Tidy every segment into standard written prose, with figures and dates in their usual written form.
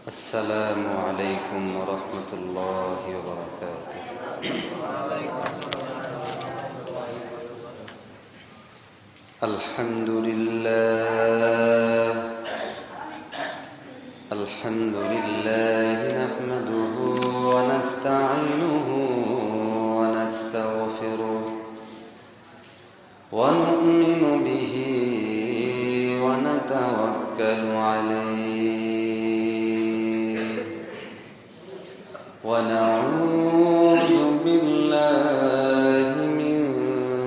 السلام عليكم ورحمة الله وبركاته. الحمد لله نحمده ونستعينه ونستغفره ونؤمن به ونتوكل عليه ونعوذ بالله من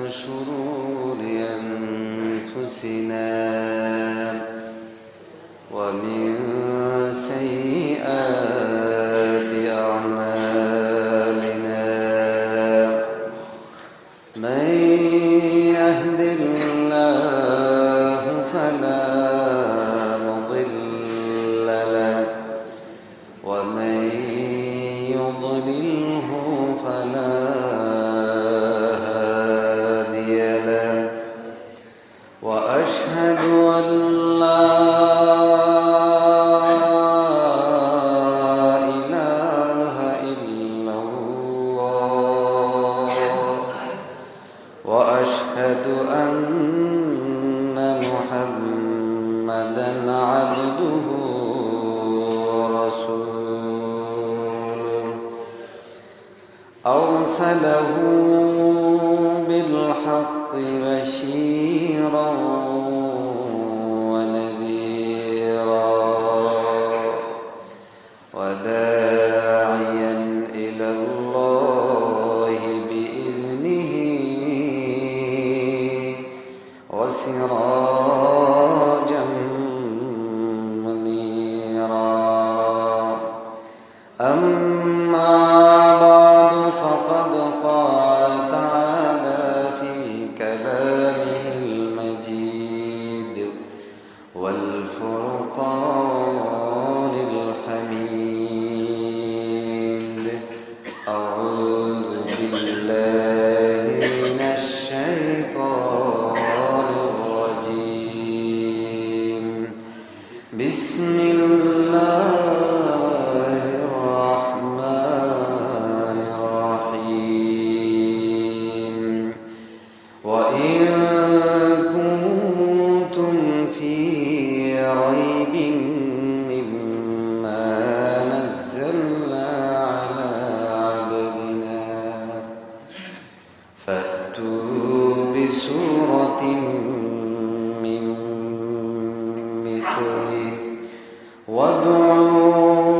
شرور أنفسنا ومن سيئات أعمالنا من يهد الله فلا مضل له ومن يضلله فلا هادي له وأشهد أن لا إله إلا الله وأشهد أن محمدا عبده ورسوله أرسله بالحق بشيرا ونذيرا وداعيا إلى الله بإذنه وسراجا منيرا أما بعد فقد قال تعالى في كلامه المجيد والفرقان الحميد أعوذ بالله من الشيطان الرجيم بسم الله الرحمن الرحيم وإن كنتم في ريب مما نزلنا على عبدنا فأتوا بسورة من مثله وادعوا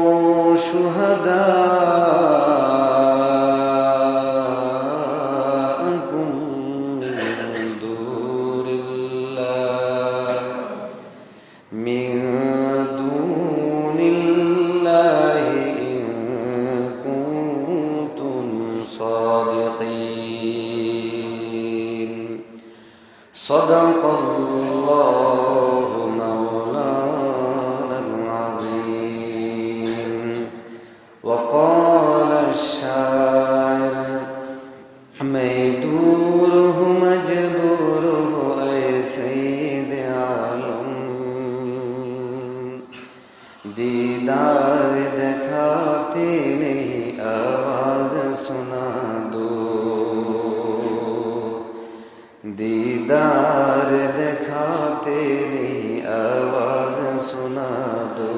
شهداءكم من دون الله إن كنتم صادقين صدق الله مولانا العظيم وقال الشاعر ميدوره مجبوره أي سيد عالم दीदार दिखाते नहीं आवाज सुना दो दीदार दिखाते नहीं आवाज सुना दो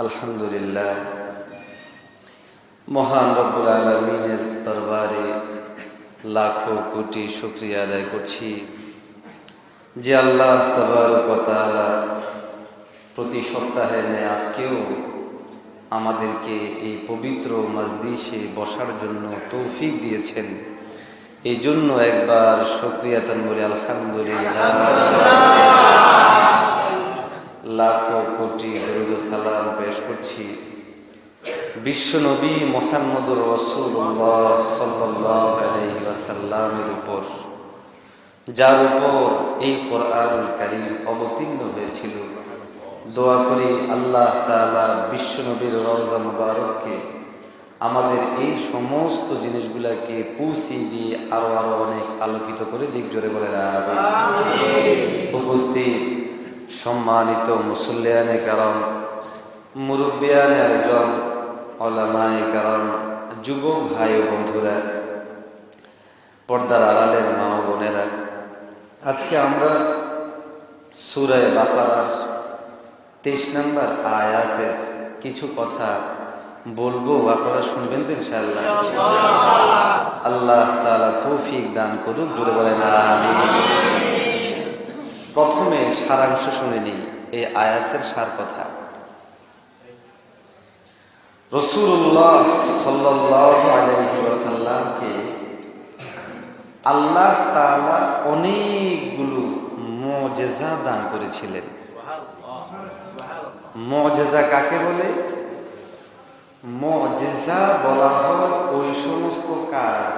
আলহামদুলিল্লাহ মহান রব্বুল আলামিনের দরবারে লাখো কোটি শুকরিয়া আদায় করছি যে আল্লাহ তাবারক ওয়া তাআলা প্রতি সপ্তাহে ন্যায় আজকেও আমাদেরকে এই পবিত্র মজলিসে বসার জন্য তৌফিক দিয়েছেন। এই জন্য একবার শুকরিয়া তান বলি আলহামদুলিল্লাহ। লাখো কোটি দরুদ ও সালাম পেশ করছি বিশ্ব নবী মুহাম্মদুর রাসূলুল্লাহ সাল্লাল্লাহু আলাইহি ওয়াসাল্লামের উপর, যার উপর এই কোরআনুল কারীম অবতীর্ণ হয়েছিল। দোয়া করি আল্লাহ তাআলা বিশ্ব নবীর রওজা মুবারককে আমাদের এই সমস্ত জিনিসগুলাকে পৌঁছে দিয়ে আরো অনেক আলোকিত করে দিক জোরে বলে উপস্থিত সম্মানিত মুসল্লিয়ানে কারণ, মুরব্বিয়ানে আজম, উলামায়ে কারণ, যুবক ভাই ও বন্ধুরা, পর্দার আড়ালের মা ও বোনেরা, আজকে আমরা সূরা বাকারার 23 নম্বর আয়াতের কিছু কথা বলবো, আপনারা শুনবেন তো ইনশাআল্লাহ। আল্লাহ তাআলা তৌফিক দান করুন, জোরে বলেন আমিন। প্রথমে সারাংশ শুনে নিই এই আয়াতের সার কথা। রাসূলুল্লাহ সাল্লাল্লাহু আলাইহি ওয়াসাল্লামকে আল্লাহ তাআলা অনেকগুলো মুজিজা দান করেছিলেন। মুজিজা কাকে বলে? মুজিজা বলা হয় ওই সমস্ত কাজ,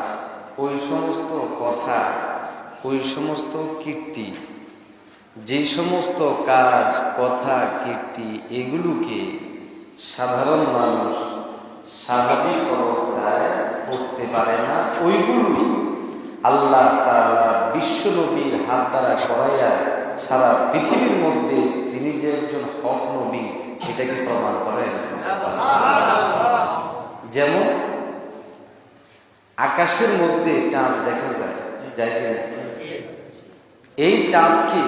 ওই সমস্ত কথা, ওই সমস্ত কীর্তি, যে সমস্ত কাজ, কথা, কীর্তি এগুলোকে সাধারণ মানুষ স্বাভাবিক অবস্থায় করতে পারে না, ওইগুলোই আল্লাহ তাআলা বিশ্ব নবীর হাত দ্বারা করাইয়া সারা পৃথিবীর মধ্যে তিনি যে একজন হক নবী এটাকে প্রমাণ করে। যেমন আকাশের মধ্যে চাঁদ দেখা যায়, যায় কিনা? এই চাঁদকে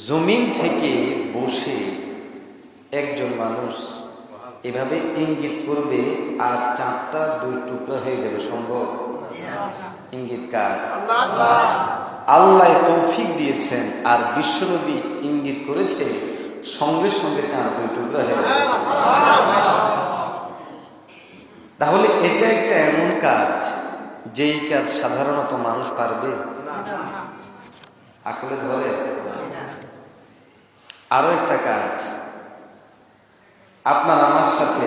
জমিন থেকে বসে একজন মানুষ এভাবে ইঙ্গিত করবে আর চাঁদটা দুই টুকরা হয়ে যাবে, সম্ভব? ইঙ্গিত কার? আল্লাহ তৌফিক দিয়েছেন, আর বিশ্বনবী ইঙ্গিত করেছে, সঙ্গে সঙ্গে চাঁদ দুই টুকরা হয়ে যাবে। তাহলে এটা একটা এমন কাজ, যেই কাজ সাধারণত মানুষ পারবে? আকলে ধরে? আরো একটা কাজ, আপনার আমার সাথে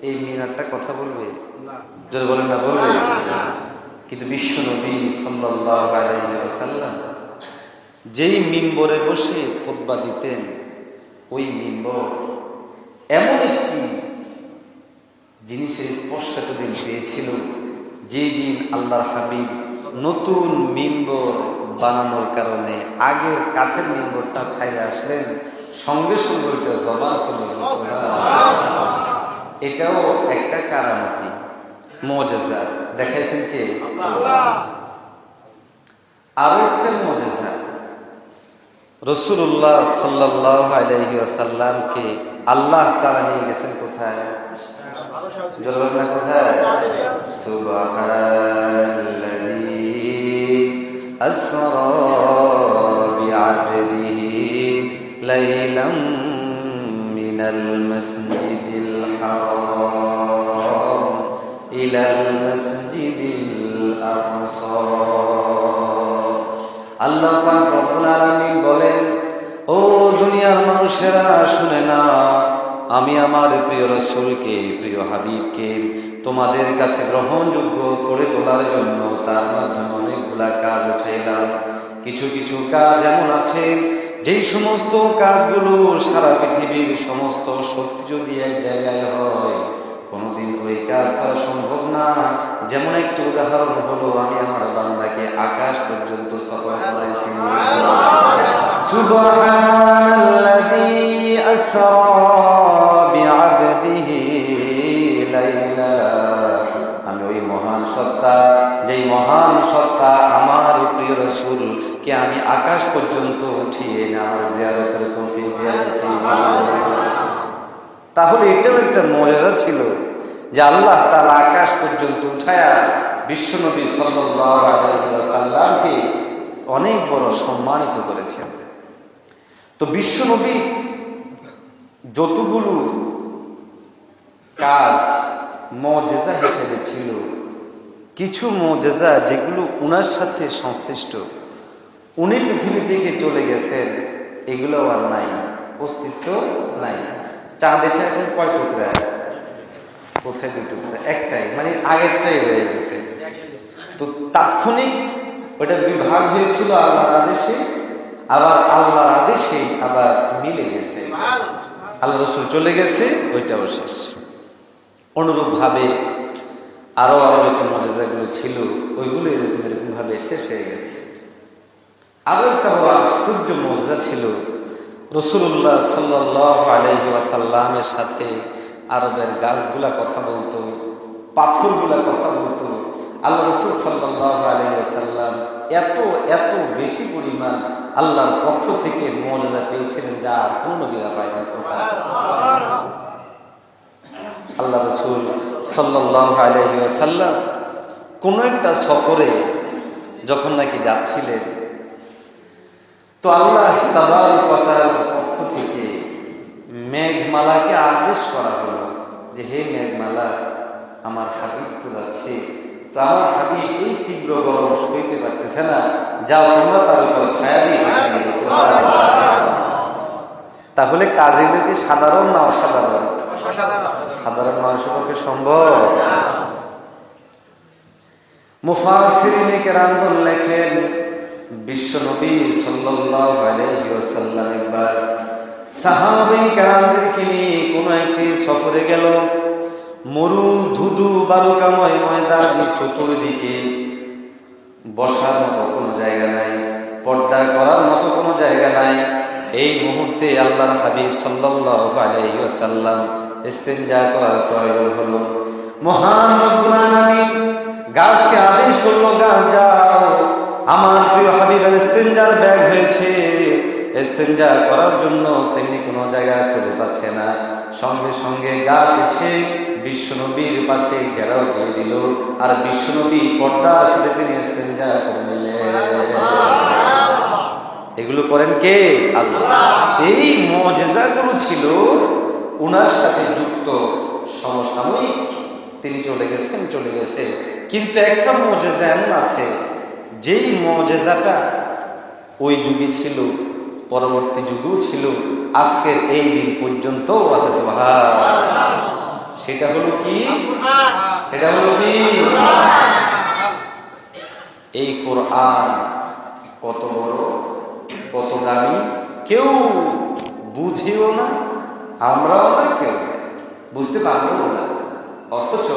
এই মিনারটা কথা বলবে? যদি বলেন না, বলবে। কিন্তু বিশ্ব নবী সাল্লাল্লাহু আলাইহি ওয়াসাল্লাম যেই মিম্বরে বসে খুতবা দিতেন, ওই মিম্বর এমন একটি জিনিসের স্পর্শ এতদিন পেয়েছিল, যে দিন আল্লাহর হাবিব নতুন মিম্বর বানানোর কারণে আগের কাঠের মিম্বরটা ছাইরে আসলেন, সঙ্গে সঙ্গে ওইটা জবান খুলে গেল। এটাও একটা কারামতি, মুজিজা দেখাইছেন কে? আরো একটা মুজিজা, রাসূলুল্লাহ সাল্লাল্লাহু আলাইহি ওয়াসাল্লামকে আল্লাহ তাআলা নিয়ে গেছেন কোথায়? জলবানা কোথায়? সুবহানাল্লাযী আসরা বিআবদিহি লাইলাম মিনাল মাসজিদিল হারাম ইলাল মাসজিদিল আকসা। আল্লাহ পাক রব্বুল আলামিন বলেন, ও দুনিয়ার মানুষেরা শুনে না, আমি আমার প্রিয় রাসূলকে, প্রিয় হাবিবকে তোমাদের কাছে গ্রহণযোগ্য করে তোলার জন্য তার মাধ্যমে অনেকগুলা কাজ উঠাইলাম। কিছু কিছু কাজ এমন আছে, যেই সমস্ত কাজগুলো সারা পৃথিবীর সমস্ত শক্তি যদি এক জায়গায় হয়, কোনোদিন ওই কাজ করা সম্ভব না। যেমন একটা উদাহরণ হলো, আমি আমার বান্দাকে আকাশ পর্যন্ত সফর করাইছি। সুবহানাল্লাযী আসরা বিআবদিহি লাইলা। আমি ওই মহান সত্তা, যেই মহান সত্তা আমার প্রিয় রাসূলকে আমি আকাশ পর্যন্ত উঠিয়ে আমার জিয়ারতের তৌফিক দিয়েছি। তাহলে এটাও একটা মুজিজা ছিল যে আল্লাহ তাআলা আকাশ পর্যন্ত উঠায়া বিশ্বনবী সাল্লাল্লাহু আলাইহি ওয়াসাল্লামকে অনেক বড় সম্মানিত করেছেন। তো বিশ্বনবী যতগুলো কাজ মুজিজা হিসেবে ছিল, কিছু মুজিজা যেগুলো উনার সাথে সংশ্লিষ্ট, উনি পৃথিবী থেকে চলে গেছেন, এগুলো আর নাই, অস্তিত্ব নাই। চাঁদেটা এখন কয় টুকরা? কোথায় দুই টুকরা? একটাই, মানে আগেরটাই রয়ে গেছে। তো তাৎক্ষণিক ওটা দুই ভাগ হয়েছিল আল্লাহর আদেশে, আবার আল্লাহর আদেশে আবার মিলে গেছে। আল্লাহ রাসূল চলে গেছে, ওইটাও শেষ। অনুরূপ ভাবে আরো যত মুজিজাগুলো ছিল, ওইগুলো এরকম ভাবে শেষ হয়ে গেছে। আরো একটা বড় আশ্চর্য মজা ছিল, রাসূলুল্লাহ সাল্লাল্লাহু আলাইহি ওয়াসাল্লামের সাথে আরবের গাছগুলা কথা বলতো, পাথরগুলা কথা বলতো। আল্লাহ রাসূল সাল্লাল্লাহু আলাইহি ওয়াসাল্লাম এত এত বেশি পরিমাণ আল্লাহর পক্ষ থেকে মুআজিজা পেয়েছিলেন যা কোন নবীরা পায়নি। আল্লাহ রাসূল সাল্লাল্লাহু আলাইহি ওয়াসাল্লাম কোন একটা সফরে যখন নাকি যাচ্ছিলেন, তো আল্লাহ তাবারক ওয়া তাআলার পক্ষ থেকে মেঘমালাকে আদেশ করা হলো যে হে মেঘমালা, আমার হাবিব তো যাচ্ছে, তো আমার হাবিব এই তীব্র গরম সইতে পারতেছে না, যাও তোমরা তার উপর ছায়া দিয়ে রেখে দিয়েছো। তাহলে কাজীরা কি সাধারণ না অসাধারণ? সাধারণ মানুষের পক্ষে সম্ভব? মুফাসসিরিনে কেরামগণ লেখেন, বিশ্বনবী সাল্লাল্লাহু আলাইহি ওয়াসাল্লাম একবার সাহাবায়ে কেরামদেরকে নিয়ে কোন একটি সফরে গেল। মরু ধুধু বালুকাময় ময়দান, চতুর্দিকে বসার মতো কোনো জায়গা নাই, পর্দা করার মতো কোনো জায়গা নাই। এই মুহূর্তে আল্লাহর হাবিব সাল্লাল্লাহু আলাইহি ওয়াসাল্লাম ইস্তিনজা করার প্রয়োজন হলো। মহান রব্বুল আলামিন গাছকে আদেশ করলো, গাছ যাও, আমার প্রিয় হাবিবের ইস্তিনজার ব্যাগ হয়েছে, ইস্তিনজা করার জন্য তেমনি কোনো জায়গা খুঁজে পাচ্ছে না। সঙ্গে সঙ্গে গাছ এসে বিশ্বনবীর পাশে ঘেরাও দিয়ে দিল, আর বিশ্বনবী পর্দার সাথে তিনি ইস্তিনজা করে নিলেন। এগুলো করেন কে? আল্লাহ। এই মুআজিজাগুলো ছিল উনার সাথে যুক্ত, সমসাময়িক। তিনি চলে গেছে, কিন্তু একটা মুআজিজা এমন আছে যেই মুআজিজাটা ওই যুগে ছিল, পরবর্তী যুগেও ছিল, আজকের এই দিন পর্যন্ত আছে। সুবহানাল্লাহ। সেটা হলো কি? এই কোরআন কত বড়, কত দামি, কেউ বুঝেও না, আমরাও না, কেউ বুঝতে পারবো না। অথচ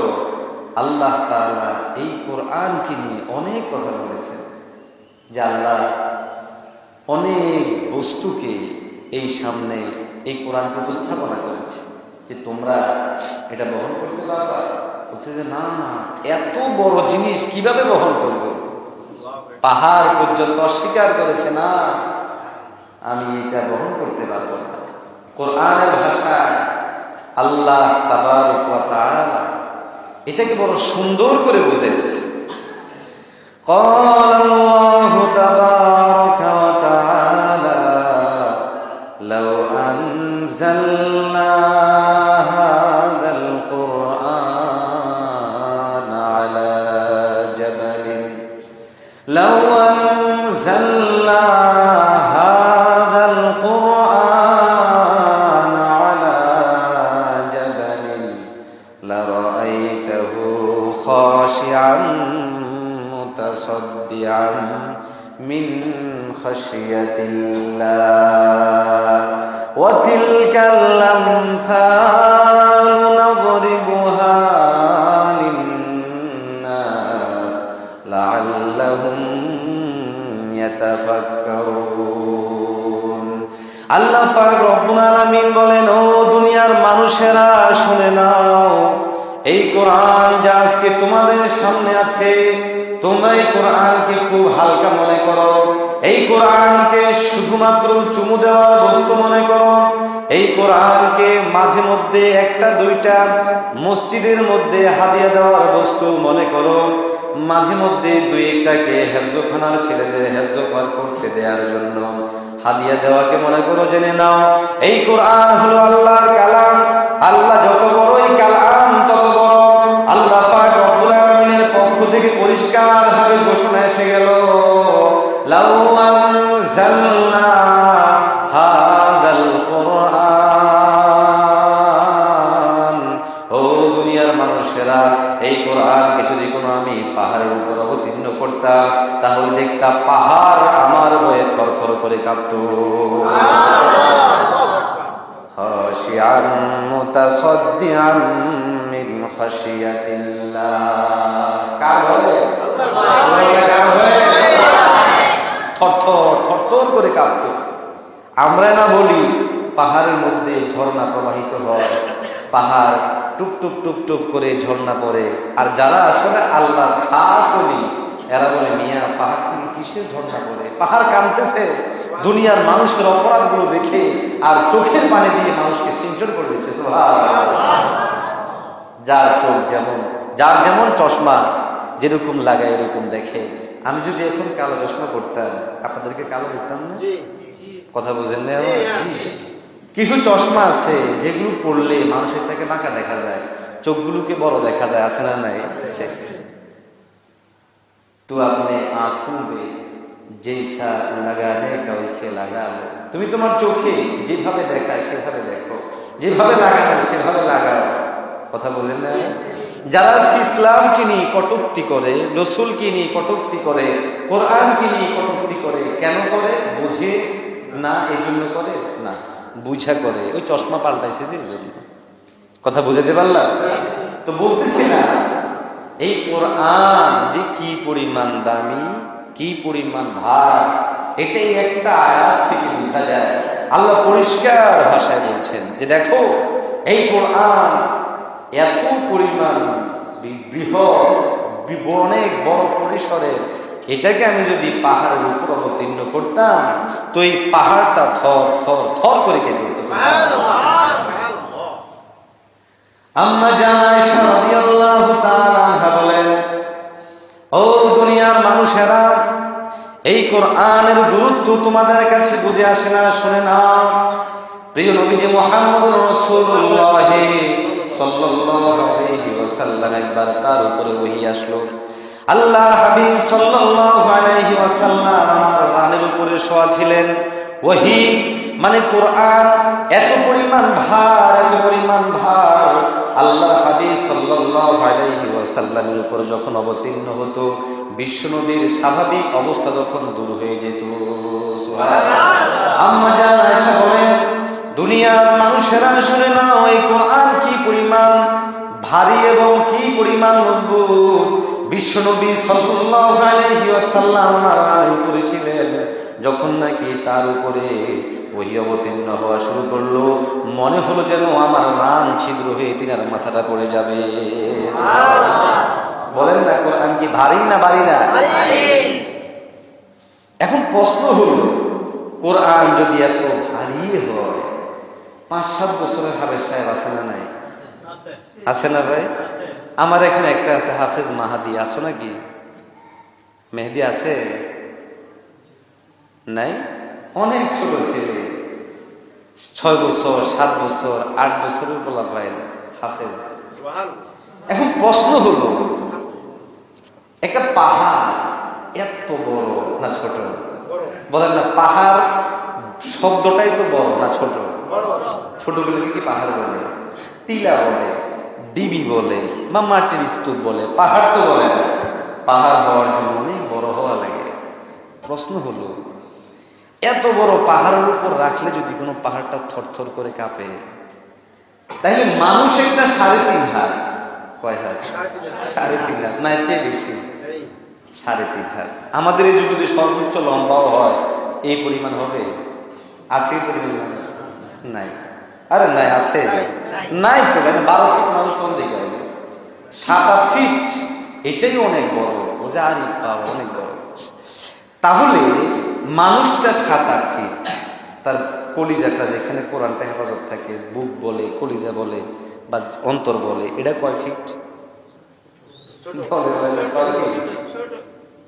আল্লাহ তাআলা এই কোরআনকে নিয়ে অনেক কথা বলেছেন, যে আল্লাহ অনেক বস্তুকে এই সামনে এই কোরআনকে উপস্থাপনা করেছে, যে তোমরা এটা বহন করতে পারবা। বলছে যে না না, এত বড় জিনিস কিভাবে বহন করবো? পাহাড় পর্যন্ত অস্বীকার করেছে, না আমি এটা বহন করতে পারবো না। কোরআনের ভাষায় আল্লাহ তাবারক ওয়া তাআলা এটাকে বড় সুন্দর করে বুঝাইছে। قال الله تبارك وتعالى لو أنزلنا هذا القرآن على جبل لو أنزلنا هذا القرآن على جبل لرأيته خاشعا متصدعا من خشية الله وتلك الأمثال نضربها للناس لعلهم يتفكرون। আল্লাহ পাক রব্বুল আলামিন বলেন, ও দুনিয়ার মানুষেরা শুনে নাও, এই কোরআন যা আজকে তোমাদের সামনে আছে, তোমরা এই কোরআনকে খুব হালকা মনে করো, এই কোরআনকে শুধুমাত্র চুমু দেওয়ার বস্তু মনে করো, এই কোরআনকে মাঝে মধ্যে একটা দুইটা মসজিদের মধ্যে হাদিয়া দেওয়ার বস্তু মনে করো, মাঝে মধ্যে দুই একটাকে হেফজখানার ছেলেদের হেফজ করতে দেওয়ার জন্য হাদিয়া দেওয়াকে মনে করো। জেনে নাও, এই কোরআন হলো আল্লাহর কালাম। আল্লাহ যত বড়ই কালাম তত বড়। আল্লাহ পাক রব্বুল আলামিনের পক্ষ থেকে পরিষ্কার ভাবে ঘোষণা এসে গেল, লাউ আনজালনা হাযাল কুরআন, ও দুনিয়ার মানুষেরা, এই কোরআনকে যদি কোনো আমি পাহাড়ের উপর অবতীর্ণ করতাম, তাহলে দেখতাম পাহাড় আমার ভয়ে থরথর করে কাঁপত। খাশিআন মুতাসাদ্দিআন মিন খাশিয়াতিল্লাহ, কার ভয়ে? আল্লাহর ভয়ে। থরথর করে কাঁপতো। আমরা না বলি পাহাড়ের মধ্যে ঝর্ণা প্রবাহিত হয়, পাহাড় টুপ টুপ টুপ টুপ করে ঝর্ণা পড়ে, আর যারা আসলে আল্লাহ খাস ওলি এরা বলে মিয়া পাহাড় থেকে কিসের ঝর্ণা পড়ে, পাহাড় কাঁদতেছে দুনিয়ার মানুষের অপরাধগুলো দেখে, আর চোখের পানি দিয়ে মানুষকে সিঞ্চন করে দিচ্ছে। যার চোখ যেমন, যার যেমন চশমা যেরকম লাগায় এরকম দেখে। আমি যদি এখন কালো চশমা পড়তাম আপনাদেরকে কালো দেখতাম না? কথা বুঝেন না? জি। কিছু চশমা আছে যেগুলো পড়লে মানুষেরটাকে বাঁকা দেখা যায়, চোখগুলোকে বড় দেখা যায়, আছে না নাই? তো আপনি আঁখোं में जैसा लगाने का वैसे लगा लो। তুমি তোমার চোখে যেভাবে দেখায় সেভাবে দেখো, যেভাবে লাগানো সেভাবে লাগাও। কথা বুঝেন না? যারা ইসলামকে নিয়ে কটূক্তি করে, রসুলকে নিয়ে কটূক্তি করে, কোরআনকে নিয়ে কটূক্তি করে, কেন করে? বুঝে না এই জন্য করে না, বুঝা করে। ওই চশমা পাল্টাইছে যে এই জন্য। কথা বুঝাতে পারলাম? তো বলতেছি না এই কোরআন যে কি পরিমাণ দামি, কি পরিমাণ ভার, এটাই একটা আয়াত থেকে বোঝা যায়। আল্লাহ পরিষ্কার ভাষায় বলছেন যে দেখো এই কোরআন এত পরিমাণ বৃহৎ, অনেক বড় পরিসরের, এটাকে আমি যদি পাহাড়ের উপর অবতীর্ণ করতাম তো এই পাহাড়টা থর থর থর করে কেঁপে উঠত। আম্মা জান আয়েশা রাদিয়াল্লাহু তাআলা আনহা বলেন, ও দুনিয়ার মানুষেরা, এই কোরআনের গুরুত্ব তোমাদের কাছে বুঝে আসে না, শুনে নাও। প্রিয় নবীজি মুহাম্মদুর রাসূলুল্লাহ সাল্লাল্লাহু আলাইহি ওয়াসাল্লাম একবার তার উপরে ওহী আসলো। আল্লাহর হাবিব সাল্লাল্লাহু আলাইহি ওয়াসাল্লাম আমার রানের উপরে শোয়া ছিলেন। ওহী মানে কোরআন এত পরিমাণ ভার, এত পরিমাণ ভার আল্লাহর হাবিব সাল্লাল্লাহু আলাইহি ওয়াসাল্লামের উপর যখন অবতীর্ণ হতো, বিশ্বনবীর স্বাভাবিক অবস্থা তখন দূর হয়ে যেত। সুবহানাল্লাহ। আম্মা জান আয়েশা বলেন, দুনিয়ার মানুষেরা শুনে নাও এই কোরআন কি পরিমাণ ভারী এবং কি পরিমাণ মজবুত। বিশ্বনবী সাল্লাল্লাহু আলাইহি ওয়াসাল্লাম আমার উপরে ছিলেন, যখন নাকি তার উপরে ওহী অবতীর্ণ হওয়া শুরু করলো, মনে হলো যেন আমার রান ছিদ্র হয়ে তিনার মাথাটা পড়ে যাবে। বলেন না কোরআন কি ভারী না ভারী না? এখন প্রশ্ন হলো, কোরআন যদি এত ভারী হয়, 5-7 বছরের হাফেজ সাহেব আছে না নাই? আছে না ভাই? আমার এখানে একটা আছে হাফেজ মাহাদি, আছো নাকি? মেহেদি আছে? নাই? অনেক ছোট ছেলে, 6 বছর 7 বছর 8 বছরের বলা ভাই হাফেজ। এখন প্রশ্ন হলো, একটা পাহাড় এত বড় না ছোট? বলেন না, পাহাড় শব্দটাই তো বড় না ছোট? ছোটগুলোকে কি পাহাড় বলে? টিলা বলে, ডিবি বলে, বা মাটির স্তূপ বলে, পাহাড় তো বলে না। পাহাড় হওয়ার জন্য অনেক বড় হওয়া লাগে। প্রশ্ন হলো, এত বড় পাহাড়ের উপর রাখলে যদি কোনো পাহাড়টা থরথর করে কাঁপে, তাহলে মানুষ একটা 3.5 হাত, কয় হাত? 3.5 হাত, না এর চেয়ে বেশি, 3.5 হাত। আমাদের এই যুগে যদি সর্বোচ্চ লম্বাও হয় এই পরিমাণ হবে? আছে এই পরিমাণ? নাই। আরে নাই, আছে নাই তো, মানে 12 ফিট মানুষ কোন দিকে হবে? 7-8 ফিট, এটাই অনেক বড়। বোঝা আর পাওয়া অনেক বড়। তাহলে মানুষটা 7-8 ফিট, তার কলিজাটা যেখানে কোরআনটা হেফাজত থাকে, বুক বলে, কলিজা বলে বা অন্তর বলে, এটা কয় ফিট?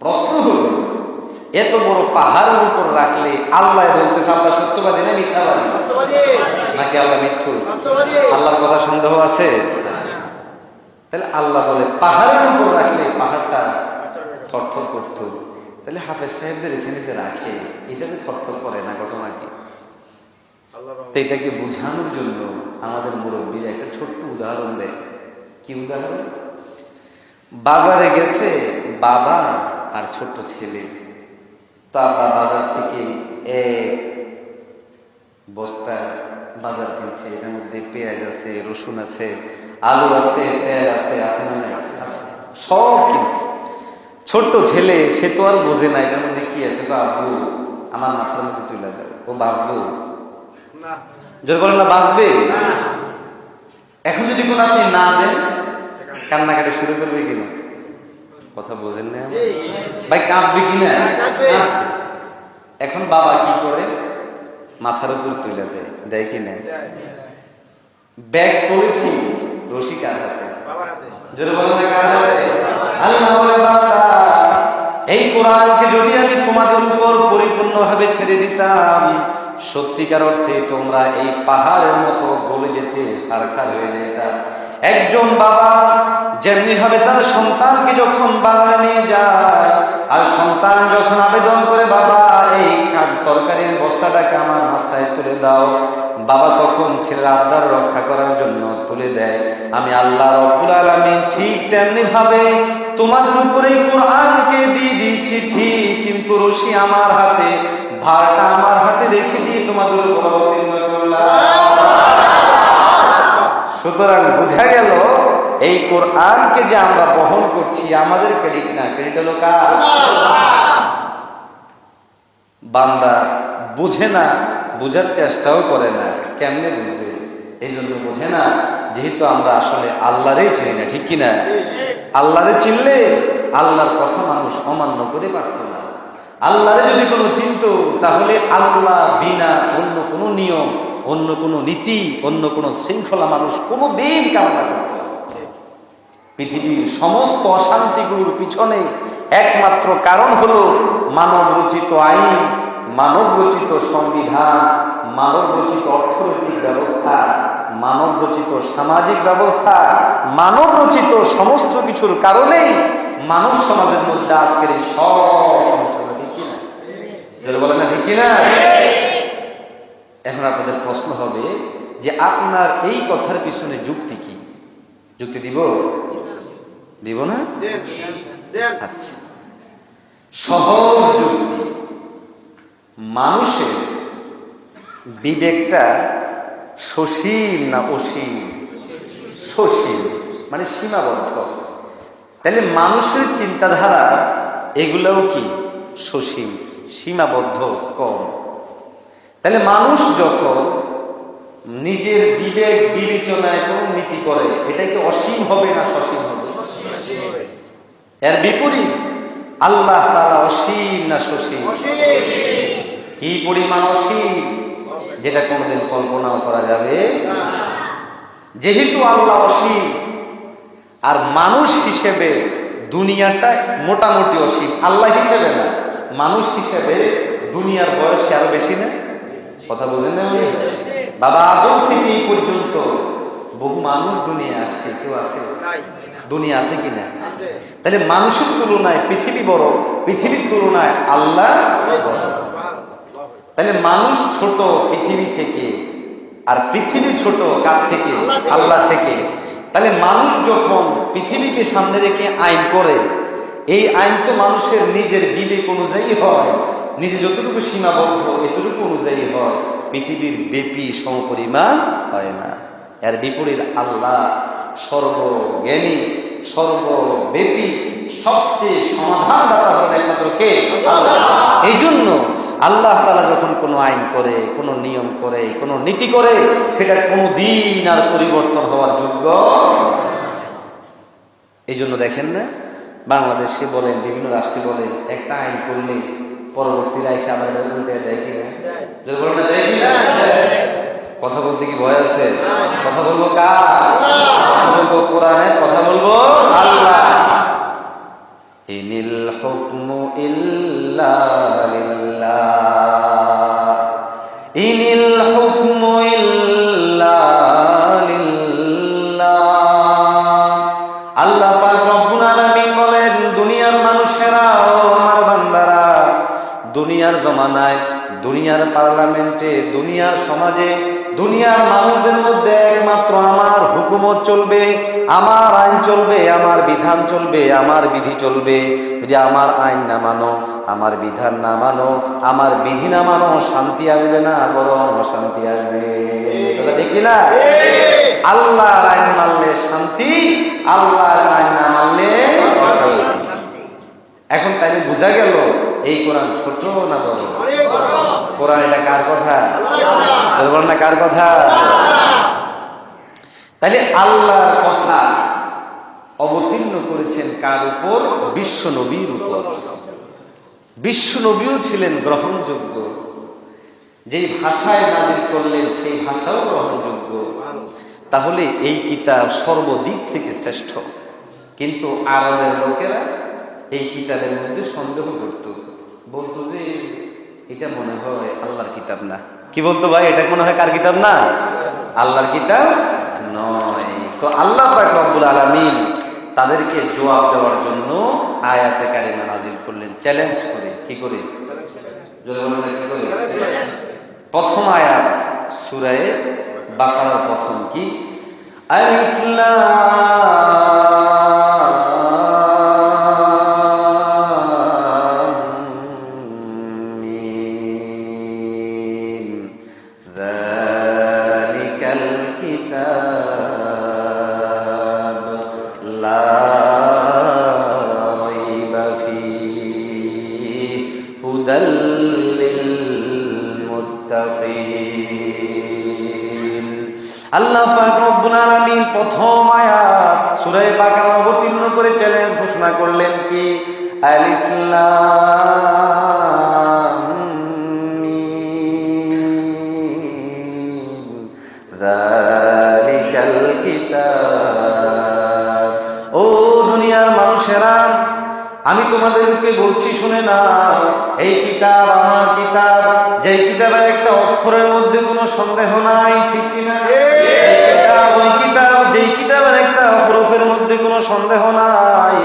প্রশ্ন হলো, এত বড় পাহাড়ের উপর রাখলে আল্লাহ বলতেছে, আল্লাহ সত্যবাদী না মিথ্যাবাদী? নাকি আল্লাহ মিথ্যু? আল্লাহর কথা সন্দেহ আছে? তাহলে আল্লাহ বলে পাহাড়ের উপর রাখলে পাহাড়টা থরথর করতো, তাহলে হাফেজ সাহেবদের এখানে যে রাখে এটা যে থরথর করে না, ঘটনা কি? তো এটাকে বোঝানোর জন্য আমাদের মুরব্বীরা একটা ছোট্ট উদাহরণ দেয়। কি উদাহরণ? বাজারে গেছে বাবা আর ছোট্ট ছেলে। তা বাজার থেকে এক বস্তা বাজার কিনছে, এটার মধ্যে পেঁয়াজ আছে, রসুন আছে, আলু আছে, তেল আছে, আছে না নাই? আছে, সব কিনছে। ছোট্ট ছেলে, সে তো আর বোঝে না এটার মধ্যে কি আছে। আব্বু আমার মাথার মধ্যে তুলে দেয়, ও বাঁচবো? জোর বলেন না, বাঁচবে? এখন যদি কোনো আপনি না দেন, কান্নাকাটি শুরু করবে কিনা? কথা বোঝেন না ভাই, কাঁদবে কিনা? এখন বাবা কি করে? মাথার উপর তুলে দেয়, দেয় কিনা? ব্যাগ পড়ে ঠিক, রশি কার হাতে? জোরে বলেন না, কার হাতে? আল্লাহ বলে, বান্দা এই কোরআনকে যদি আমি তোমাদের উপর পরিপূর্ণভাবে ছেড়ে দিতাম, সত্যিকার অর্থে তোমরা এই পাহাড়ের মতো গলে যেতে, সারখার হয়ে যেতা। একজন বাবা যেমনি ভাবে তার সন্তানকে যখন বাজারে নিয়ে যায়, আর সন্তান যখন আবেদন করে, বাবা এই তরকারির বস্তাটাকে আমার মাথায় তুলে দাও, বাবা তখন ছেলের আবদার রক্ষা করার জন্য তুলে দেয়। আমি আল্লাহ রব্বুল আলামিন ঠিক তেমনি ভাবে তোমাদের উপরে কোরআনকে দিয়ে দিয়েছি ঠিক, কিন্তু রশি আমার হাতে, ভারটা আমার হাতে রেখে দিয়ে তোমাদের উপর অবতীর্ণ করলাম। সুতরাং বোঝা গেল এই কোরআনকে যে আমরা বহন করছি আমাদের ক্রেডিট না, ক্রেডিট হলো কার? বান্দা বুঝে না, বুঝার চেষ্টাও করে না, কেমনে বুঝবে? এই জন্য বোঝে না, যেহেতু আমরা আসলে আল্লাহরই চিনি না, ঠিক কিনা? আল্লাহরে চিনলে আল্লাহর কথা মানুষ অমান্য করে পারত না। আল্লাহরে যদি কোনো চিনত, তাহলে আল্লাহ বিনা অন্য কোনো নিয়ম, অন্য কোনো নীতি, অন্য কোনো শৃঙ্খলা মানুষ কোনো দিন কামনা করত। পৃথিবীর সমস্ত অশান্তিগুলোর পিছনে একমাত্র কারণ হলো মানব রচিত আইন, মানব রচিত সংবিধান, মানব রচিত অর্থনৈতিক ব্যবস্থা, মানব রচিত সামাজিক ব্যবস্থা, মানব রচিত সমস্ত কিছুর কারণেই মানব সমাজের মধ্যে আজকের এই সব সমস্যা। ঠিক কিনা? বলে না, ঠিক কিনা? এখন আপনাদের প্রশ্ন হবে যে আপনার এই কথার পিছনে যুক্তি কি? যুক্তি দিব? দিব না? আচ্ছা, সহজ যুক্তি। মানুষের বিবেকটা সসীম না অসীম? সসীম, মানে সীমাবদ্ধ। তাহলে মানুষের চিন্তাধারা এগুলোও কি? সসীম, সীমাবদ্ধ, কম। তাহলে মানুষ যখন নিজের বিবেক বিবেচনায় কোন নীতি করে, এটা কি অসীম হবে না সসীম হবে? এর বিপরীত আল্লাহ তাআলা অসীম না সসীম? কি পরিমাণ অসীম, যেটা কোনোদিন কল্পনাও করা যাবে না। যেহেতু আল্লাহ অসীম, আর মানুষ হিসেবে দুনিয়াটা মোটামুটি অসীম, আল্লাহ হিসেবে না, মানুষ হিসেবে দুনিয়ার বয়স কি আরো বেশি না? কথা বুঝেন না? বাবা আদম থেকে এই পর্যন্ত বহু মানুষ দুনিয়া আসছে, কেউ আছে? দুনিয়া আছে কিনা? তাহলে মানুষের তুলনায় পৃথিবী বড়, পৃথিবীর তুলনায় আল্লাহ বড়। তাহলে মানুষ ছোট পৃথিবী থেকে, আর পৃথিবী ছোট কার থেকে? আল্লাহ থেকে। তাহলে মানুষ যখন পৃথিবীকে সামনে রেখে আইন করে, এই আইন তো মানুষের নিজের বিবেক অনুযায়ী হয়, নিজে যতটুকু সীমাবদ্ধ এতটুকু অনুযায়ী হয়, পৃথিবীর ব্যাপী সমপরিমাণ হয় না। এর বিপরীত আল্লাহ সর্বজ্ঞানী, সর্বব্যাপী, সবচেয়ে সমাধানদাতা হলেন একমাত্র কে? আল্লাহ। এই জন্য আল্লাহ তাআলা যখন কোনো আইন করে, কোনো নিয়ম করে, কোনো নীতি করে, সেটা কোনো দিন আর পরিবর্তন হওয়ার যোগ্য। এই জন্য দেখেন না, বাংলাদেশে বলেন, বিভিন্ন রাষ্ট্রে বলেন, একটা আইন করলে পরবর্তী এসে আবার উল্টে দেয় কিনা? কথা বলতে কি ভয় আছে? কথা বলবো কার? কথা বলবো কোরআনের, কথা বলবো আল্লাহ। ইনিল হুকমু ইল্লা লিল্লাহ, ইনিল হুকমু ইল্লা লিল্লাহ। আল্লাহ পাক রব্বুল আলামিন বলেন, দুনিয়ার মানুষেরা ও আমার বান্দারা, দুনিয়ার জমানায়, দুনিয়ার পার্লামেন্টে, দুনিয়ার সমাজে, দুনিয়ার মানুষদের মধ্যে একমাত্র আমার হুকুমত চলবে, আমার আইন চলবে, আমার বিধান চলবে, আমার বিধি চলবে। যদি আমার আইন না মানো, আমার বিধান না মানো, আমার বিধি না মানো, শান্তি আসবে না, বরং অশান্তি আসবে। দেখি না, আল্লাহর আইন মানলে শান্তি, আল্লাহর আইন না মানলে অশান্তি। এখন তাইলে বোঝা গেল এই কোরআন ছোট না বড়? কোরআন এটা কার কথা? বলবেন না কার কথা? তাইলে আল্লাহর কথা অবতীর্ণ করেছেন কার উপর? বিশ্ব নবীর উপর। বিশ্ব নবীও ছিলেন গ্রহণযোগ্য, যেই ভাষায় নাজিল করলেন সেই ভাষাও গ্রহণযোগ্য। তাহলে এই কিতাব সর্বদিক থেকে শ্রেষ্ঠ। কিন্তু আরবের লোকেরা এই কিতাবের মধ্যে সন্দেহ করত, বলতো যে এটা মনে হয় আল্লাহর কিতাব না। কি বলতো ভাই? এটা মনে হয় কার কিতাব না? আল্লাহর কিতাব নয়। তো আল্লাহ পাক রব্বুল আলামিন তাদেরকে জবাব দেওয়ার জন্য আয়াতে কারিমা নাজিল করলেন, চ্যালেঞ্জ করে। কি করে? প্রথম আয়াত সূরা বাকারার প্রথম কি? আলিফ লাম মিম যালিকাল কিতাব লা রাইবা ফীহি হুদাল লিল মুত্তাকিন। আল্লাহ পাক রব্বুল আলামিন প্রথম আয়াত সূরা বাকারা অবতীর্ণ করে চ্যালেঞ্জ ঘোষণা করলেন কি? আলিফ লাম মিম যালিকাল কিতাব। ও দুনিয়ার মানুষেরা, আমি তোমাদেরকে বলছি শুনে নাও, এই কিতাব আমার কিতাব, যেই কিতাবের একটা অক্ষরের মধ্যে কোনো সন্দেহ নাই। ঠিক কিনা? ওই কিতাব যেই কিতাবের একটা হরফের মধ্যে কোনো সন্দেহ নাই।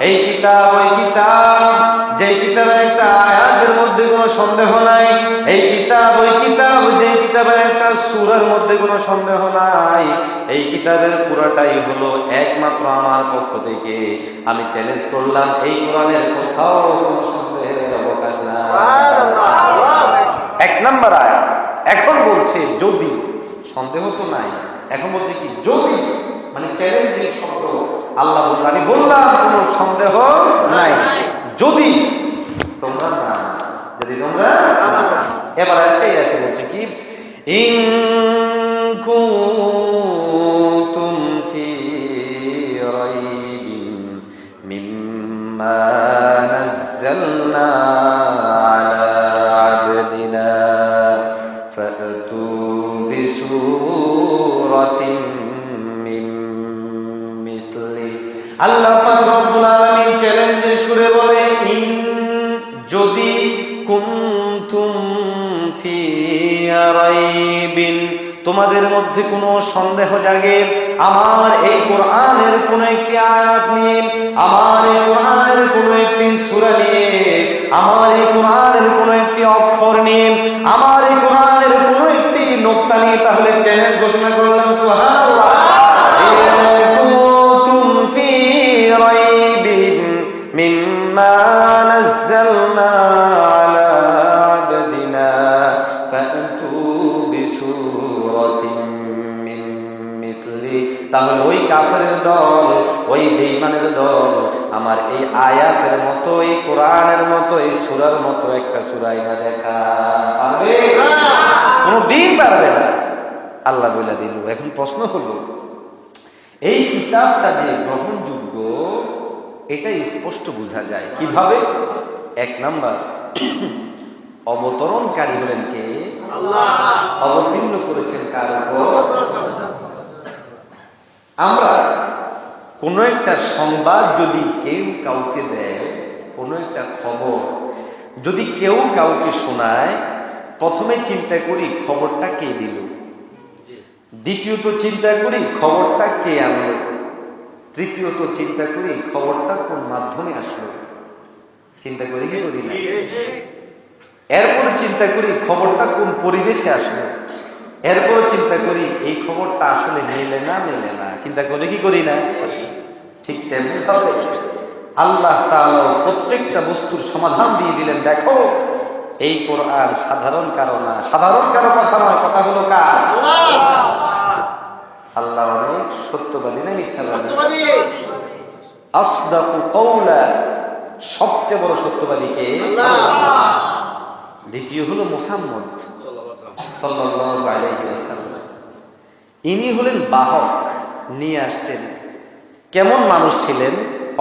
এই কিতাব ওই কিতাব যেই কিতাবের একটা আয়াতের মধ্যে কোনো সন্দেহ নাই। এই কিতাব ওই কিতাব যেই কিতাবের একটা সূরার মধ্যে কোনো সন্দেহ নাই। এই কিতাবের পুরাটাই হলো একমাত্র আমার পক্ষ থেকে। আমি চ্যালেঞ্জ করলাম, এই কোরআনের কোথাও কোনো সন্দেহের অবকাশ নাই। এক নাম্বার আয়াত। এখন বলছে যদি, সন্দেহ তো নাই, এখন বলছে কি? যদি, মানে চ্যালেঞ্জিং শব্দ। আল্লাহ বললেন, আমি বললাম কোনো সন্দেহ নাই, যদি তোমরা না, যদি তোমরা না। এবার সেই আয়াতে বলছে কি? ইন কুনতুম ফি রাইবিন মিম্মা নাযালনা আলা আবদিনা ফাতু বিসূরাতিন মিন মিথলি। আল্লাহ পাক রব্বুল আলামিন চ্যালেঞ্জের সুরে বলে, ইন, যদি, কুনতুম ফি রাইবিন, তোমাদের মধ্যে কোনো সন্দেহ জাগে আমার এই কোরআনের কোন একটি আয়াত নিয়ে, আমার এই কোরআনের কোন একটি সূরা নিয়ে, আমার এই কোরআনের কোন একটি অক্ষর নিয়ে, আমার এই কোরআনের কোন একটি নোক্তা নিয়ে, তাহলে চ্যালেঞ্জ ঘোষণা করলাম সুবহানাল্লাহ। কুনতুম ফি রাইবিন মিম্মা নাযালনা আলা আবদিনা ফাতু বিসূরাতিন মিন মিথলি। তাহলে ওই কাফেরের দল, ওই বেঈমানের দল আমার এই আয়াতের মতো, এই কোরআনের মতো, এই সূরার মতো একটা সূরা না দেখা পারবে? কোনদিন পারবে না। আল্লাহ বলে দিল। এখন প্রশ্ন হলো, এই কিতাবটা যে গ্রহণযোগ্য এটা স্পষ্ট বোঝা যায় কিভাবে? এক নাম্বার, অবতরণকারী হলেন কে? আল্লাহ। অবতীর্ণ করেছেন কার উপর? আমরা কোন একটা সংবাদ যদি কেউ কাউকে দেয়, কোন একটা খবর যদি কেউ কাউকে শোনায়, প্রথমে চিন্তা করি খবরটা কে দিল, দ্বিতীয়ত চিন্তা করি খবরটা কে আনলো, তৃতীয়ত চিন্তা করি খবরটা কোন মাধ্যমে আসলো। চিন্তা করি কি করি না? এরপরে চিন্তা করি খবরটা কোন পরিবেশে আসলো, এরপরে চিন্তা করি এই খবরটা আসলে মেলে না মেলে না। চিন্তা করি কি করি না? ঠিক তেমনি ভাবে আল্লাহ তাআলা প্রত্যেকটা বস্তুর সমাধান দিয়ে দিলেন। দেখো, এই কোরআন সাধারণ কারো না, সাধারণ কারো কথা নয়, কথা হলো কার? আল্লাহ অনেক সত্যবাদী না মিথ্যাবাদী? আসদাকু কওলা সবচেয়ে বড় সত্যবাদী কে? দ্বিতীয় হলো মুহাম্মদ সাল্লাল্লাহু আলাইহি ওয়াসাল্লাম। ইনি হলেন বাহক, নিয়ে আসছেন। কেমন মানুষ ছিলেন?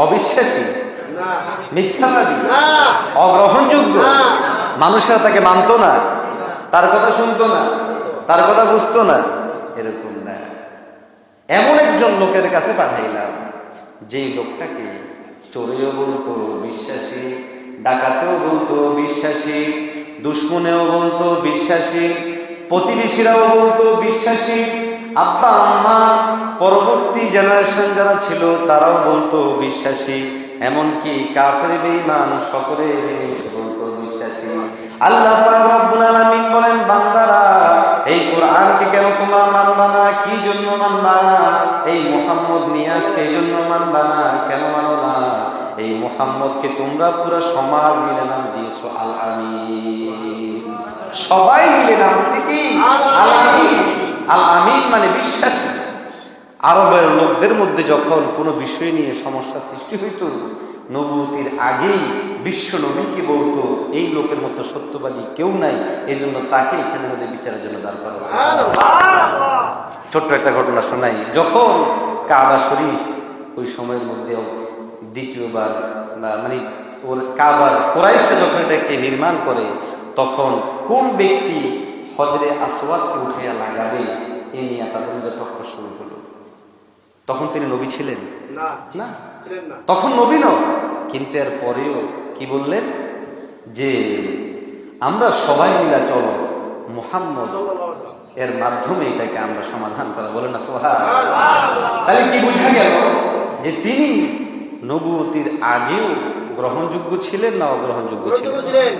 অবিশ্বাসী, মিথ্যাবাদী, অগ্রহণযোগ্য। মানুষেরা তাকে মানত না, তার কথা শুনতো না, তার কথা বুঝতো না, এরকম না। এমন একজন লোকের কাছে পাঠাইলাম যেই লোকটাকে চোরেও বলতো বিশ্বাসী, ডাকাতেও বলতো বিশ্বাসী, দুশ্মনেও বলতো বিশ্বাসী, প্রতিবেশীরাও বলতো বিশ্বাসী, আব্বা আম্মা পরবর্তী জেনারেশন যারা ছিল তারাও বলতো বিশ্বাসী, এমনকি কাফের বেঈমান সকলে বলতো বিশ্বাসী। আল্লাহ পাক রব্বুল আলামিন বলেন, বান্দারা এই কোরআনকে কেন তোমরা মানবা না? কি জন্য মানবা না? এই মুহাম্মদ নিয়ে আসছে এই জন্য মানবা না? কেন মানো না? এই মুহাম্মদকে তোমরা পুরো সমাজ মিলে নাম দিয়েছো আল আমিন। সবাই মিলে নাম দিয়েছে কি? আল আমিন। আল আমিন মানে বিশ্বাসী। আরবের লোকদের মধ্যে যখন কোনো বিষয় নিয়ে সমস্যা সৃষ্টি হইত, নবুয়তির আগেই বিশ্ব নবীকে বলতো এই লোকের মতো সত্যবাদী কেউ নাই, এই জন্য তাকে এখানে মধ্যে বিচারের জন্য দাঁড় করা। ছোট্ট একটা ঘটনা শোনাই। যখন কাবা শরীফ ওই সময়ের মধ্যে দ্বিতীয়বার মানে ওর কাবার কুরাইশরা যখন এটাকে নির্মাণ করে, তখন কোন ব্যক্তি হজরে আসওয়াদকে উঠিয়া লাগাবে এ নিয়ে তাদের মধ্যে টক্কর শুরু হলো। তখন তিনি নবী ছিলেন না, তখন নবী নন, কিন্তু এর পরেও কি বললেন যে আমরা সবাই মিলে চলো মুহাম্মদ এর মাধ্যমে এটাকে আমরা সমাধান করা। বলেন না সুবহানাল্লাহ। তাহলে কি বোঝা গেল যে তিনি নবুয়তির আগেও গ্রহণযোগ্য ছিলেন না অগ্রহণযোগ্য ছিলেন?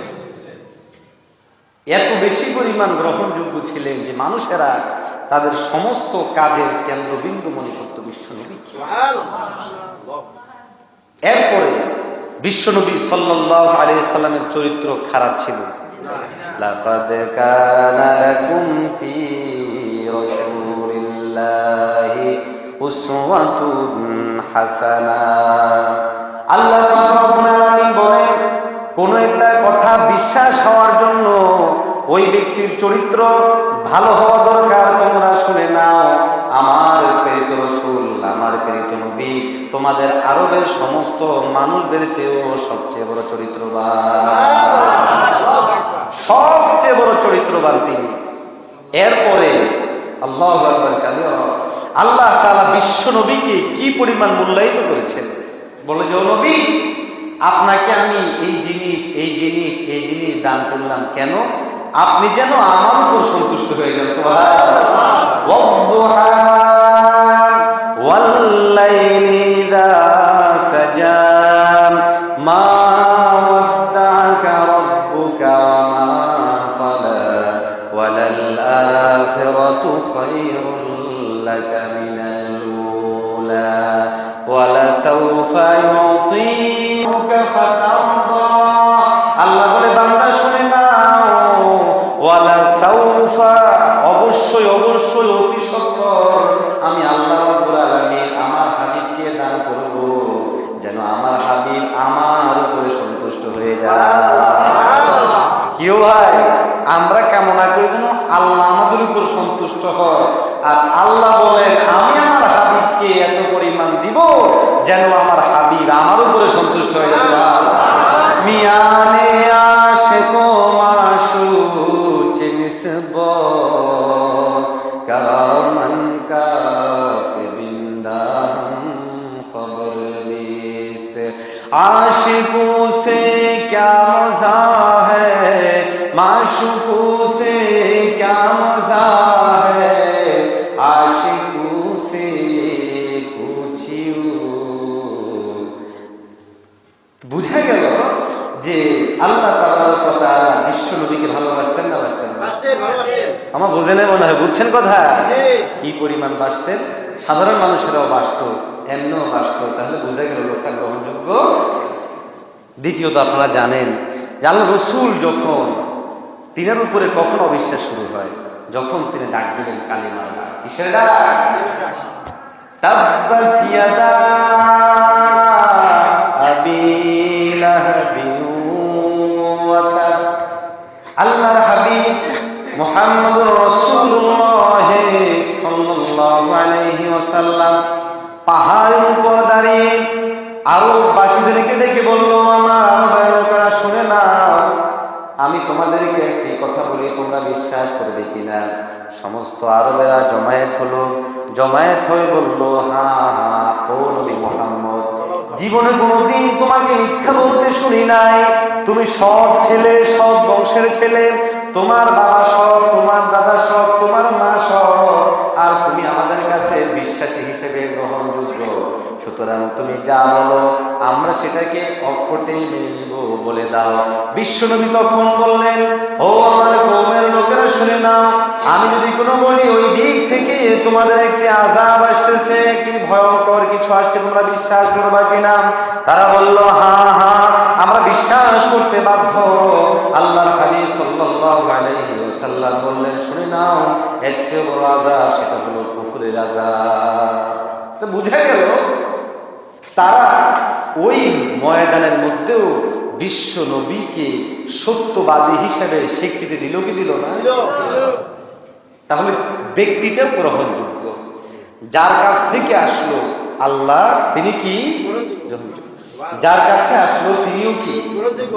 এত বেশি পরিমাণ গ্রহণযোগ্য ছিলেন যে মানুষেরা তাদের সমস্ত কাজের কেন্দ্রবিন্দু মনে করত বিশ্বনবী। এরপরে বিশ্বনবী সাল্লাল্লাহু আলাইহি সাল্লামের চরিত্র খারাপ ছিল। লাকাদ কানা লাকুম ফি রাসূলিল্লাহি উসওয়াতুন হাসানাহ। আল্লাহ রাব্বুল আলামিন বলেন, কোন একটা কথা বিশ্বাস হওয়ার জন্য ওই ব্যক্তির চরিত্র ভালো হওয়া দরকার। তোমরা শুনে নাও, আমার প্রেরিত রাসূল, আমার প্রেরিত নবী তোমাদের আরবের সমস্ত মানুষদেরকেও সবচেয়ে বড় চরিত্রবান, সবচেয়ে বড় চরিত্রবান তিনি। এরপরে আল্লাহু আকবার কালিমা, আল্লাহ তাআলা বিশ্ব নবীকে কি পরিমাণ মূল্যায়িত করেছেন। বলে যে ও নবী, আপনাকে আমি এই জিনিস এই জিনিস এই জিনিস দান করলাম, কেন? আপনি যেন আমার উপর সন্তুষ্ট হয়ে যান। সুবহানাল্লাহ। ওয়াদ-দুহা ওয়াল-লাইলি ইযা সাজা মা ওয়াদ্দা'আকা রাব্বুকা ওয়া মা ক্বালা ওয়ালাল-আখিরাতু খায়রুল লাকা মিনাল উলা ওয়ালাসাউফা ইউতিকা ফাতারদা। আল্লাহ বলে, বান্দা শুনে নাও, ওয়ালাসাউফা অবশ্যই অবশ্যই অতি সত্বর আমি আল্লাহ রাব্বুল আলামিন আমার হাবিবকে দান করব, যেন আমার হাবিব আমার উপরে সন্তুষ্ট হয়ে যায়। কিও ভাই, আমরা কামনা করি যেন আল্লাহ আমাদের উপর সন্তুষ্ট হয়, আর আল্লাহ বলেন আমি আমার হাবিবকে এত পরিমাণ দিব যেন আমার হাবিব আমার উপরে সন্তুষ্ট হয়ে যায়। মিয়ানে আশিকো মাশুক নিসব কামান কা বিন্দাম খবর লিস্ত आशिकों से क्या मजा है, माशूकों से क्या मजा है, आशिकों से पूछियो। বুঝা গেল যে আল্লাহ তাআলার কথা বিশ্ব নবীকে ভালোবাসতেন না বাসতেন? আমার বোঝে না মনে হয়, বুঝছেন কথা? কি পরিমাণ বাসতেন, সাধারণ মানুষেরাও বাসত, এমনও বাসত। তাহলে বুঝা গেল লোকটা গ্রহণযোগ্য। দ্বিতীয়ত আপনারা জানেন যে আল্লাহ রসুল যখন তিনার উপরে কখন অবিশ্বাস শুরু হয়, যখন তিনি ডাক দিলেন কালিমার ডাক। কিসের ডাক? তাব্বাত ইয়াদা আবি মুহাম্মদুর রাসূলুল্লাহ সাল্লাল্লাহু আলাইহি ওয়াসাল্লাম পাহাড়ের উপর দাঁড়িয়ে আরববাসীদেরকে ডেকে বলল, আমার আরবের লোকেরা শুনে না, আমি তোমাদেরকে একটি কথা বলি, তোমরা বিশ্বাস করবে কিনা? সমস্ত আরবেরা জমায়েত হলো, জমায়েত হয়ে বলল, হ্যাঁ হ্যাঁ ও নবী মুহাম্মদ, জীবনে কোনোদিন তোমাকে মিথ্যা বলতে শুনি নাই। তুমি সৎ ছেলে, সৎ বংশের ছেলে, তোমার বাবা সৎ, তোমার দাদা সৎ, তোমার মা সৎ, আর তুমি আমাদের কাছে বিশ্বাসী হিসেবে গ্রহণযোগ্য। সুতরাং তুমি যা বলো আমরা সেটাকে অকপটে মেনে নিব, বলে দাও। বিশ্বনবী তখন বললেন, ও আমার কওমের লোকেরা শুনে নাও, আমি যদি কোনো বলি ওই দিক থেকে তোমাদের একটি আযাব আসতেছে, একটি ভয়ঙ্কর কিছু আসছে, তোমরা বিশ্বাস করবা কিনা? তারা বলল, হ্যাঁ হ্যাঁ আমরা বিশ্বাস করতে বাধ্য। আল্লাহর হাবিব সাল্লাল্লাহু আলাইহি ওয়াসাল্লাম বললেন, শুনে নাও, এর চেয়ে বড় আযাব, সেটা হলো কুফরের আযাব। তো বুঝা গেল তারা ওই ময়দানের মধ্যেও বিশ্ব নবীকে সত্যবাদী হিসেবে স্বীকৃতি দিল কি দিল না? তাহলে ব্যক্তিটাও গ্রহণযোগ্য, যার কাছ থেকে আসলো আল্লাহ তিনি কি গ্রহণযোগ্য, যার কাছে আসলো তিনিও কি গ্রহণযোগ্য।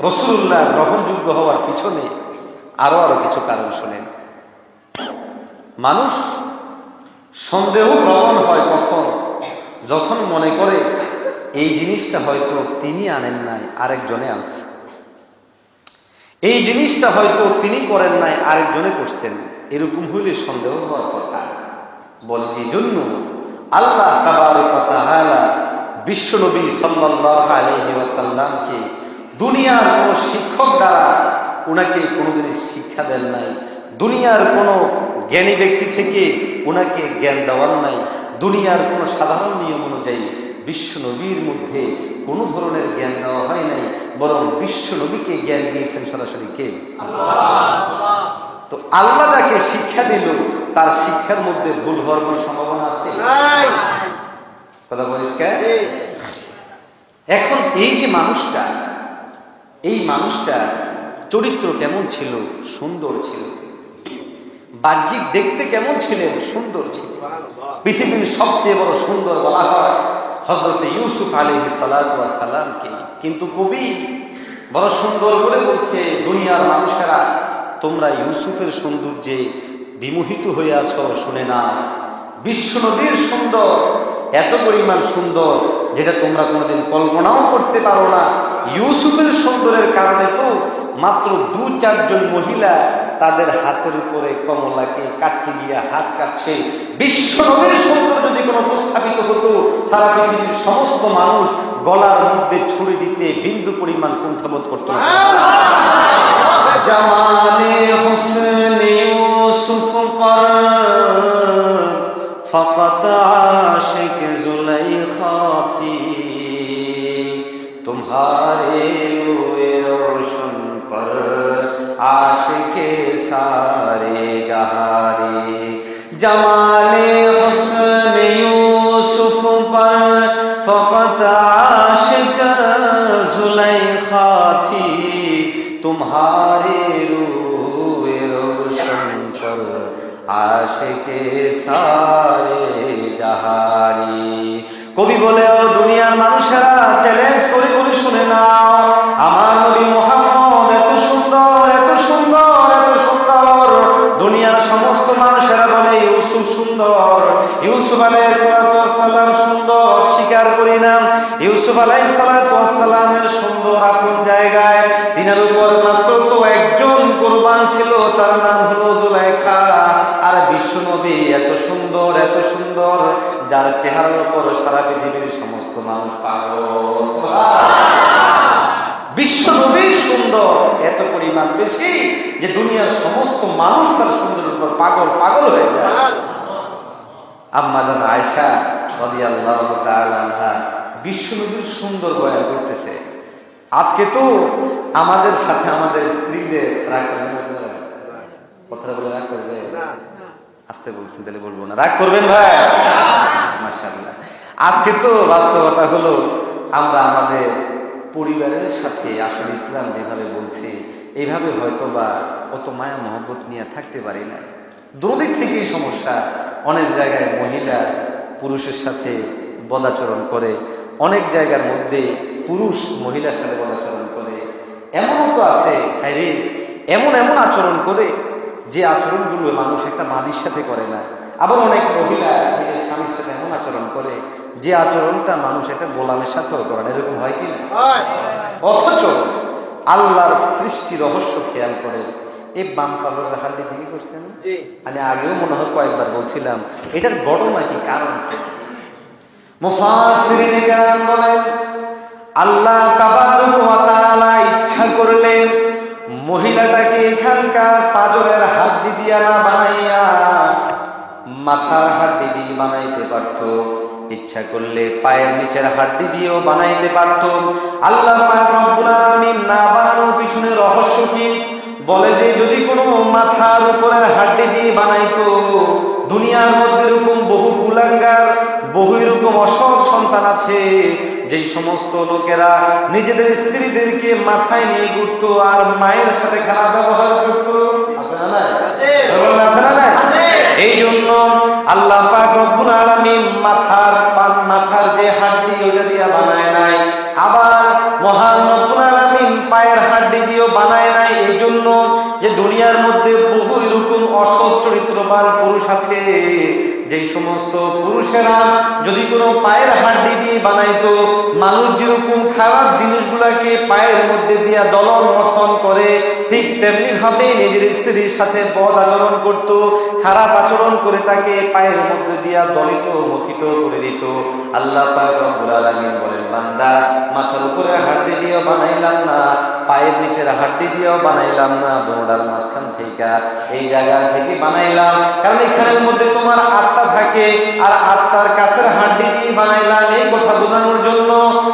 রাসূলুল্লাহ গ্রহণযোগ্য হওয়ার পিছনে আরো কিছু কারণ শোনেন। মানুষ সন্দেহ প্রবণ হয় কখন? যখন মনে করে এই জিনিসটা হয়তো তিনি আনেন নাই, আরেকজনে আনছে, এই জিনিসটা হয়তো তিনি করেন নাই, আরেকজনে করছেন, এরকম হইলে সন্দেহ হওয়ার কথা। বলে যে জন্য আল্লাহ তাবারক ওয়া তাআলা বিশ্বনবী সাল্লাল্লাহু আলাইহি ওয়াসাল্লামকে দুনিয়ার কোন শিক্ষক দ্বারা উনাকে কোনোদিন শিক্ষা দেন নাই, দুনিয়ার কোন জ্ঞানী ব্যক্তি থেকে উনাকে জ্ঞান দেওয়ার নাই, দুনিয়ার কোন সাধারণ নিয়ম অনুযায়ী বিশ্ব নবীর মধ্যে কোনো ধরনের জ্ঞান দেওয়া হয় নাই, বরং বিশ্ব নবীকে জ্ঞান দিয়েছেন সরাসরি কে? আল্লাহ। তো আল্লাহ যাকে শিক্ষা দিল তার শিক্ষার মধ্যে ভুল হওয়ার কোন সম্ভাবনা আছে? কথা বলিস কে? এখন এই যে মানুষটা, এই মানুষটা চরিত্র কেমন ছিল? সুন্দর ছিল। বাহ্যিক দেখতে কেমন ছিলেন? সুন্দর ছিল। পৃথিবীর সবচেয়ে বড় সুন্দর বলা হয় হযরত ইউসুফ আলাইহিস সালাতু ওয়াস সালামকে। কিন্তু কবি বড় সুন্দর করে বলছে, দুনিয়ার মানুষেরা তোমরা ইউসুফের সৌন্দর্যে বিমোহিত হয়ে আছো, শুনে না, বিশ্বনবীর সুন্দর এত পরিমাণ সুন্দর যেটা তোমরা কোনোদিন কল্পনাও করতে পারো না। ইউসুফের সুন্দরের কারণে তো মাত্র 2-4 জন মহিলা তাদের হাতের উপরে কমলাকে কাটতে গিয়ে হাত কাটছে। বিশ্বনবীর সুন্দর যদি কোনো উপস্থাপিত হতো, সারা পৃথিবীর সমস্ত মানুষ গলার মধ্যে ছুরি দিতে বিন্দু পরিমাণ কুণ্ঠাবোধ করত না। জামানে হোসেন ইউসুফ পর ফকত आशिक जुलैखा थी, तुम्हारे हुए रोशन पर आशिके सारे जहारे। जमाले हुस्न यूसुफ पर फकत आशिक जुलैखा थी, तुम्हारे हुए रोशन पर आशिके सारे जहारी। কবি বলে, ও দুনিয়ার মানুষেরা, চ্যালেঞ্জ করে বলি শুনে নাও, আমার নবী মুহাম্মদ এত সুন্দর, এত সুন্দর, এত সুন্দর। দুনিয়ার সমস্ত মানুষেরা বলে ইউসুফ সুন্দর, ইউসুফ আলাইহিস সালাম সুন্দর, স্বীকার করি না। ইউসুফ আলাইহিস সালামের সুন্দর আপন জায়গায়, দিনের উপর মাত্র তো একজন কুরবান ছিল, তার নাম হলো জুলাইখা। আর বিশ্বনবী এত সুন্দর, এত সুন্দর, যার চেহারার উপর সারা পৃথিবীর সমস্ত মানুষ পাগল। বিশ্বনবী সুন্দর এত পরিমাণ বেশি যে দুনিয়ার সমস্ত মানুষ তার সুন্দরের উপর পাগল পাগল হয়ে যায়। আম্মা জান আয়েশা রাদিয়াল্লাহু তাআলা আনহা বিশ্বনবীর সুন্দর বয়ান করতেছে। আজকে তো আমাদের সাথে আমাদের স্ত্রীদের রাগ করবেন, কথাটা বলে রাগ করবে? আস্তে বলছেন, তাহলে বলবো না, রাগ করবেন ভাই? মাশাআল্লাহ। আজকে তো বাস্তবতা হলো আমরা আমাদের পরিবারের সাথে আসলে ইসলাম যেভাবে বলছে এইভাবে হয়তোবা অত মায়া মহব্বত নিয়ে থাকতে পারি না। দুদিক থেকেই সমস্যা। অনেক জায়গায় মহিলা পুরুষের সাথে বদাচরণ করে, অনেক জায়গার মধ্যে পুরুষ মহিলার সাথে বদাচরণ করে। এমনও তো আছে আরে এমন এমন আচরণ করে যে আচরণগুলো মানুষ একটা মাদির সাথে করে না। আবার অনেক মহিলা নিজের স্বামীর সাথে এমন আচরণ করে যে আচরণটা মানুষ একটা গোলামের সাথেও করে না। এরকম হয় কি? অথচ আল্লাহর সৃষ্টি রহস্য খেয়াল করে এই বাম পাজরের হাড্ডি থেকে করছেন। আমি আগেও মনে হয় কয়েকবার বলছিলাম এটার ঘটনা কি, কারণ কি? মুফাসসিরিন কেরাম বলেন আল্লাহ তাবারক ওয়া তাআলা ইচ্ছা করলেন মহিলাটাকে এখানকার পাজরের হাড্ডি দিয়া না বানাইয়া মাথার হাড্ডি দিয়ে বানাইতে পারত, ইচ্ছা করলে পায়ের নিচের হাড্ডি দিয়েও বানাইতে পারত। আল্লাহ পাক রব্বুল আলামিন না বানানোর পিছনে রহস্য কি? বলে যে যদি কোনো মাথার উপরের হাড্ডি দিয়ে বানাইতো, দুনিয়ার মধ্যে এরকম বহু কুলাঙ্গার, বহু এরকম অসৎ সন্তান আছে যেই সমস্ত লোকেরা নিজেদের স্ত্রীদেরকে মাথায় নিয়ে ঘুরতো আর মায়ের সাথে খারাপ ব্যবহার করতো। আছে না নাই? এই জন্য আল্লাহ পাক রব্বুল আলামিন মাথার যে হাড্ডি ওটা দিয়ে বানায় নাই, আবার মহান রব্বুল আলামিন পায়ের হাড্ডি দিয়েও বানায় নাই। এই জন্য যে দুনিয়ার মধ্যে বহু এরকম অসৎ চরিত্রবান পুরুষ আছে যেই সমস্ত পুরুষেরা যদি কোনো পায়ের হাড্ডি দিয়ে বানাইতো, মানুষ যেরকম খারাপ জিনিসগুলাকে পায়ের মধ্যে দিয়া দলন মথন করে ঠিক তেমনি ভাবে নিজের স্ত্রীর সাথে বদ আচরণ করত, খারাপ আচরণ করে তাকে পায়ের মধ্যে দিয়া দলিত মথিত করে দিত। আল্লাহ পাক রব্বুল আলামিন বলেন বান্দা মাথার উপরে হাড্ডি দিয়েও বানাইলাম না, পায়ের নিচের হাড্ডি দিয়েও বানাইলাম না, দোনোটার মাঝখান থেকে এই জায়গা থেকে বানাইলাম, কারণ এখানের মধ্যে তোমার আত্মা থাকে আর আত্মার কাছের হাড্ডি দিয়ে বানাইলাম এই কথা বোঝানোর জন্য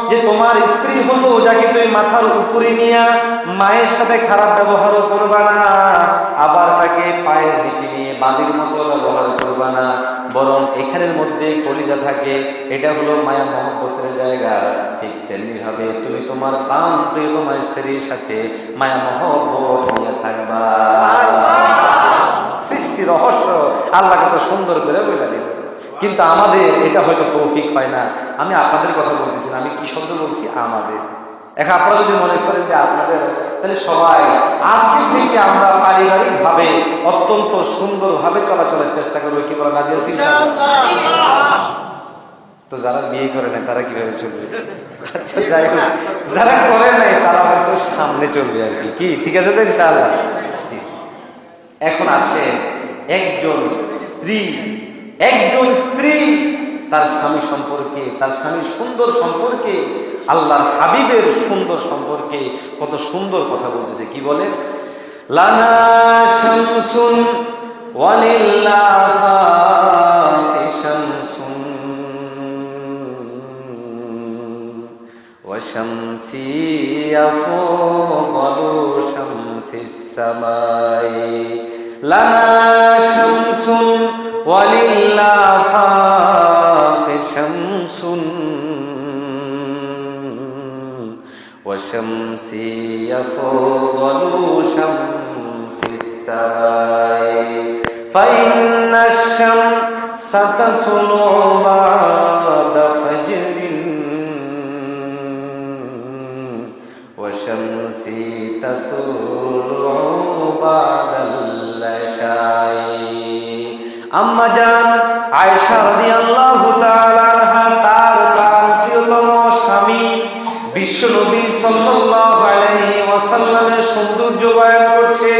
যে তোমার স্ত্রী হলো যাকে তুমি মাথার উপরে নিয়ে মায়ের সাথে খারাপ ব্যবহারও করবা না, আবার তাকে পায়ের নিচে নিয়ে বাঁধির মতো ব্যবহার করবা না, বরং এখানের মধ্যে কলিজা থাকে, এটা হলো মায়া মহব্বতের জায়গা। ঠিক তেমনি ভাবে তুমি তোমার প্রাণ প্রিয় তোমার স্ত্রীর সাথে মায়া মহব্বত নিয়ে থাকবা। সৃষ্টি রহস্য আল্লাহকে তো সুন্দর করে বলে দিল, কিন্তু আমাদের এটা হয়তো তৌফিক হয় না। আমি আপনাদের কথা বলতেছি না, আমি কি শব্দ বলছি? আমাদের। এখন আপনারা যদি মনে করেন যে আপনাদের, তাহলে সবাই আজকে থেকে আমরা পারিবারিক ভাবে অত্যন্ত সুন্দর ভাবে চলাচলের চেষ্টা করবো। কি বলেন? রাজি আছি? তো যারা বিয়ে করে নাই তারা কিভাবে চলবে? আচ্ছা যাই হোক, যারা করে নাই তারা হয়তো সামনে চলবে আর কি। কি ঠিক আছে তো ইনশাআল্লাহ? এখন আসে একজন স্ত্রী তার স্বামী সম্পর্কে, তার স্বামীর সুন্দর সম্পর্কে, আল্লাহর হাবিবের সুন্দর সম্পর্কে কত সুন্দর কথা বলতেছে। কি বলে? লানা শামসুন ওয়ালিল্লাহি শামসুন ওয়া শামসি আফদালু শামসিস সামাই। লানা শামসুন ওয়ালিল্লাহি শামসুন ওয়া শামসি আফদালু শামসিস সামাই ফাইন্নাশ শামসা তাতলু বা'দা ফাজরিন ওয়া শামসি তাতলু বা'দাল ইশাই। আম্মা জান আয়েশা রাদিয়াল্লাহু তাআলা আনহা তার প্রিয়তম স্বামী বিশ্বনবী সাল্লাল্লাহু আলাইহি ওয়াসাল্লামের সৌন্দর্য বয়ান করছে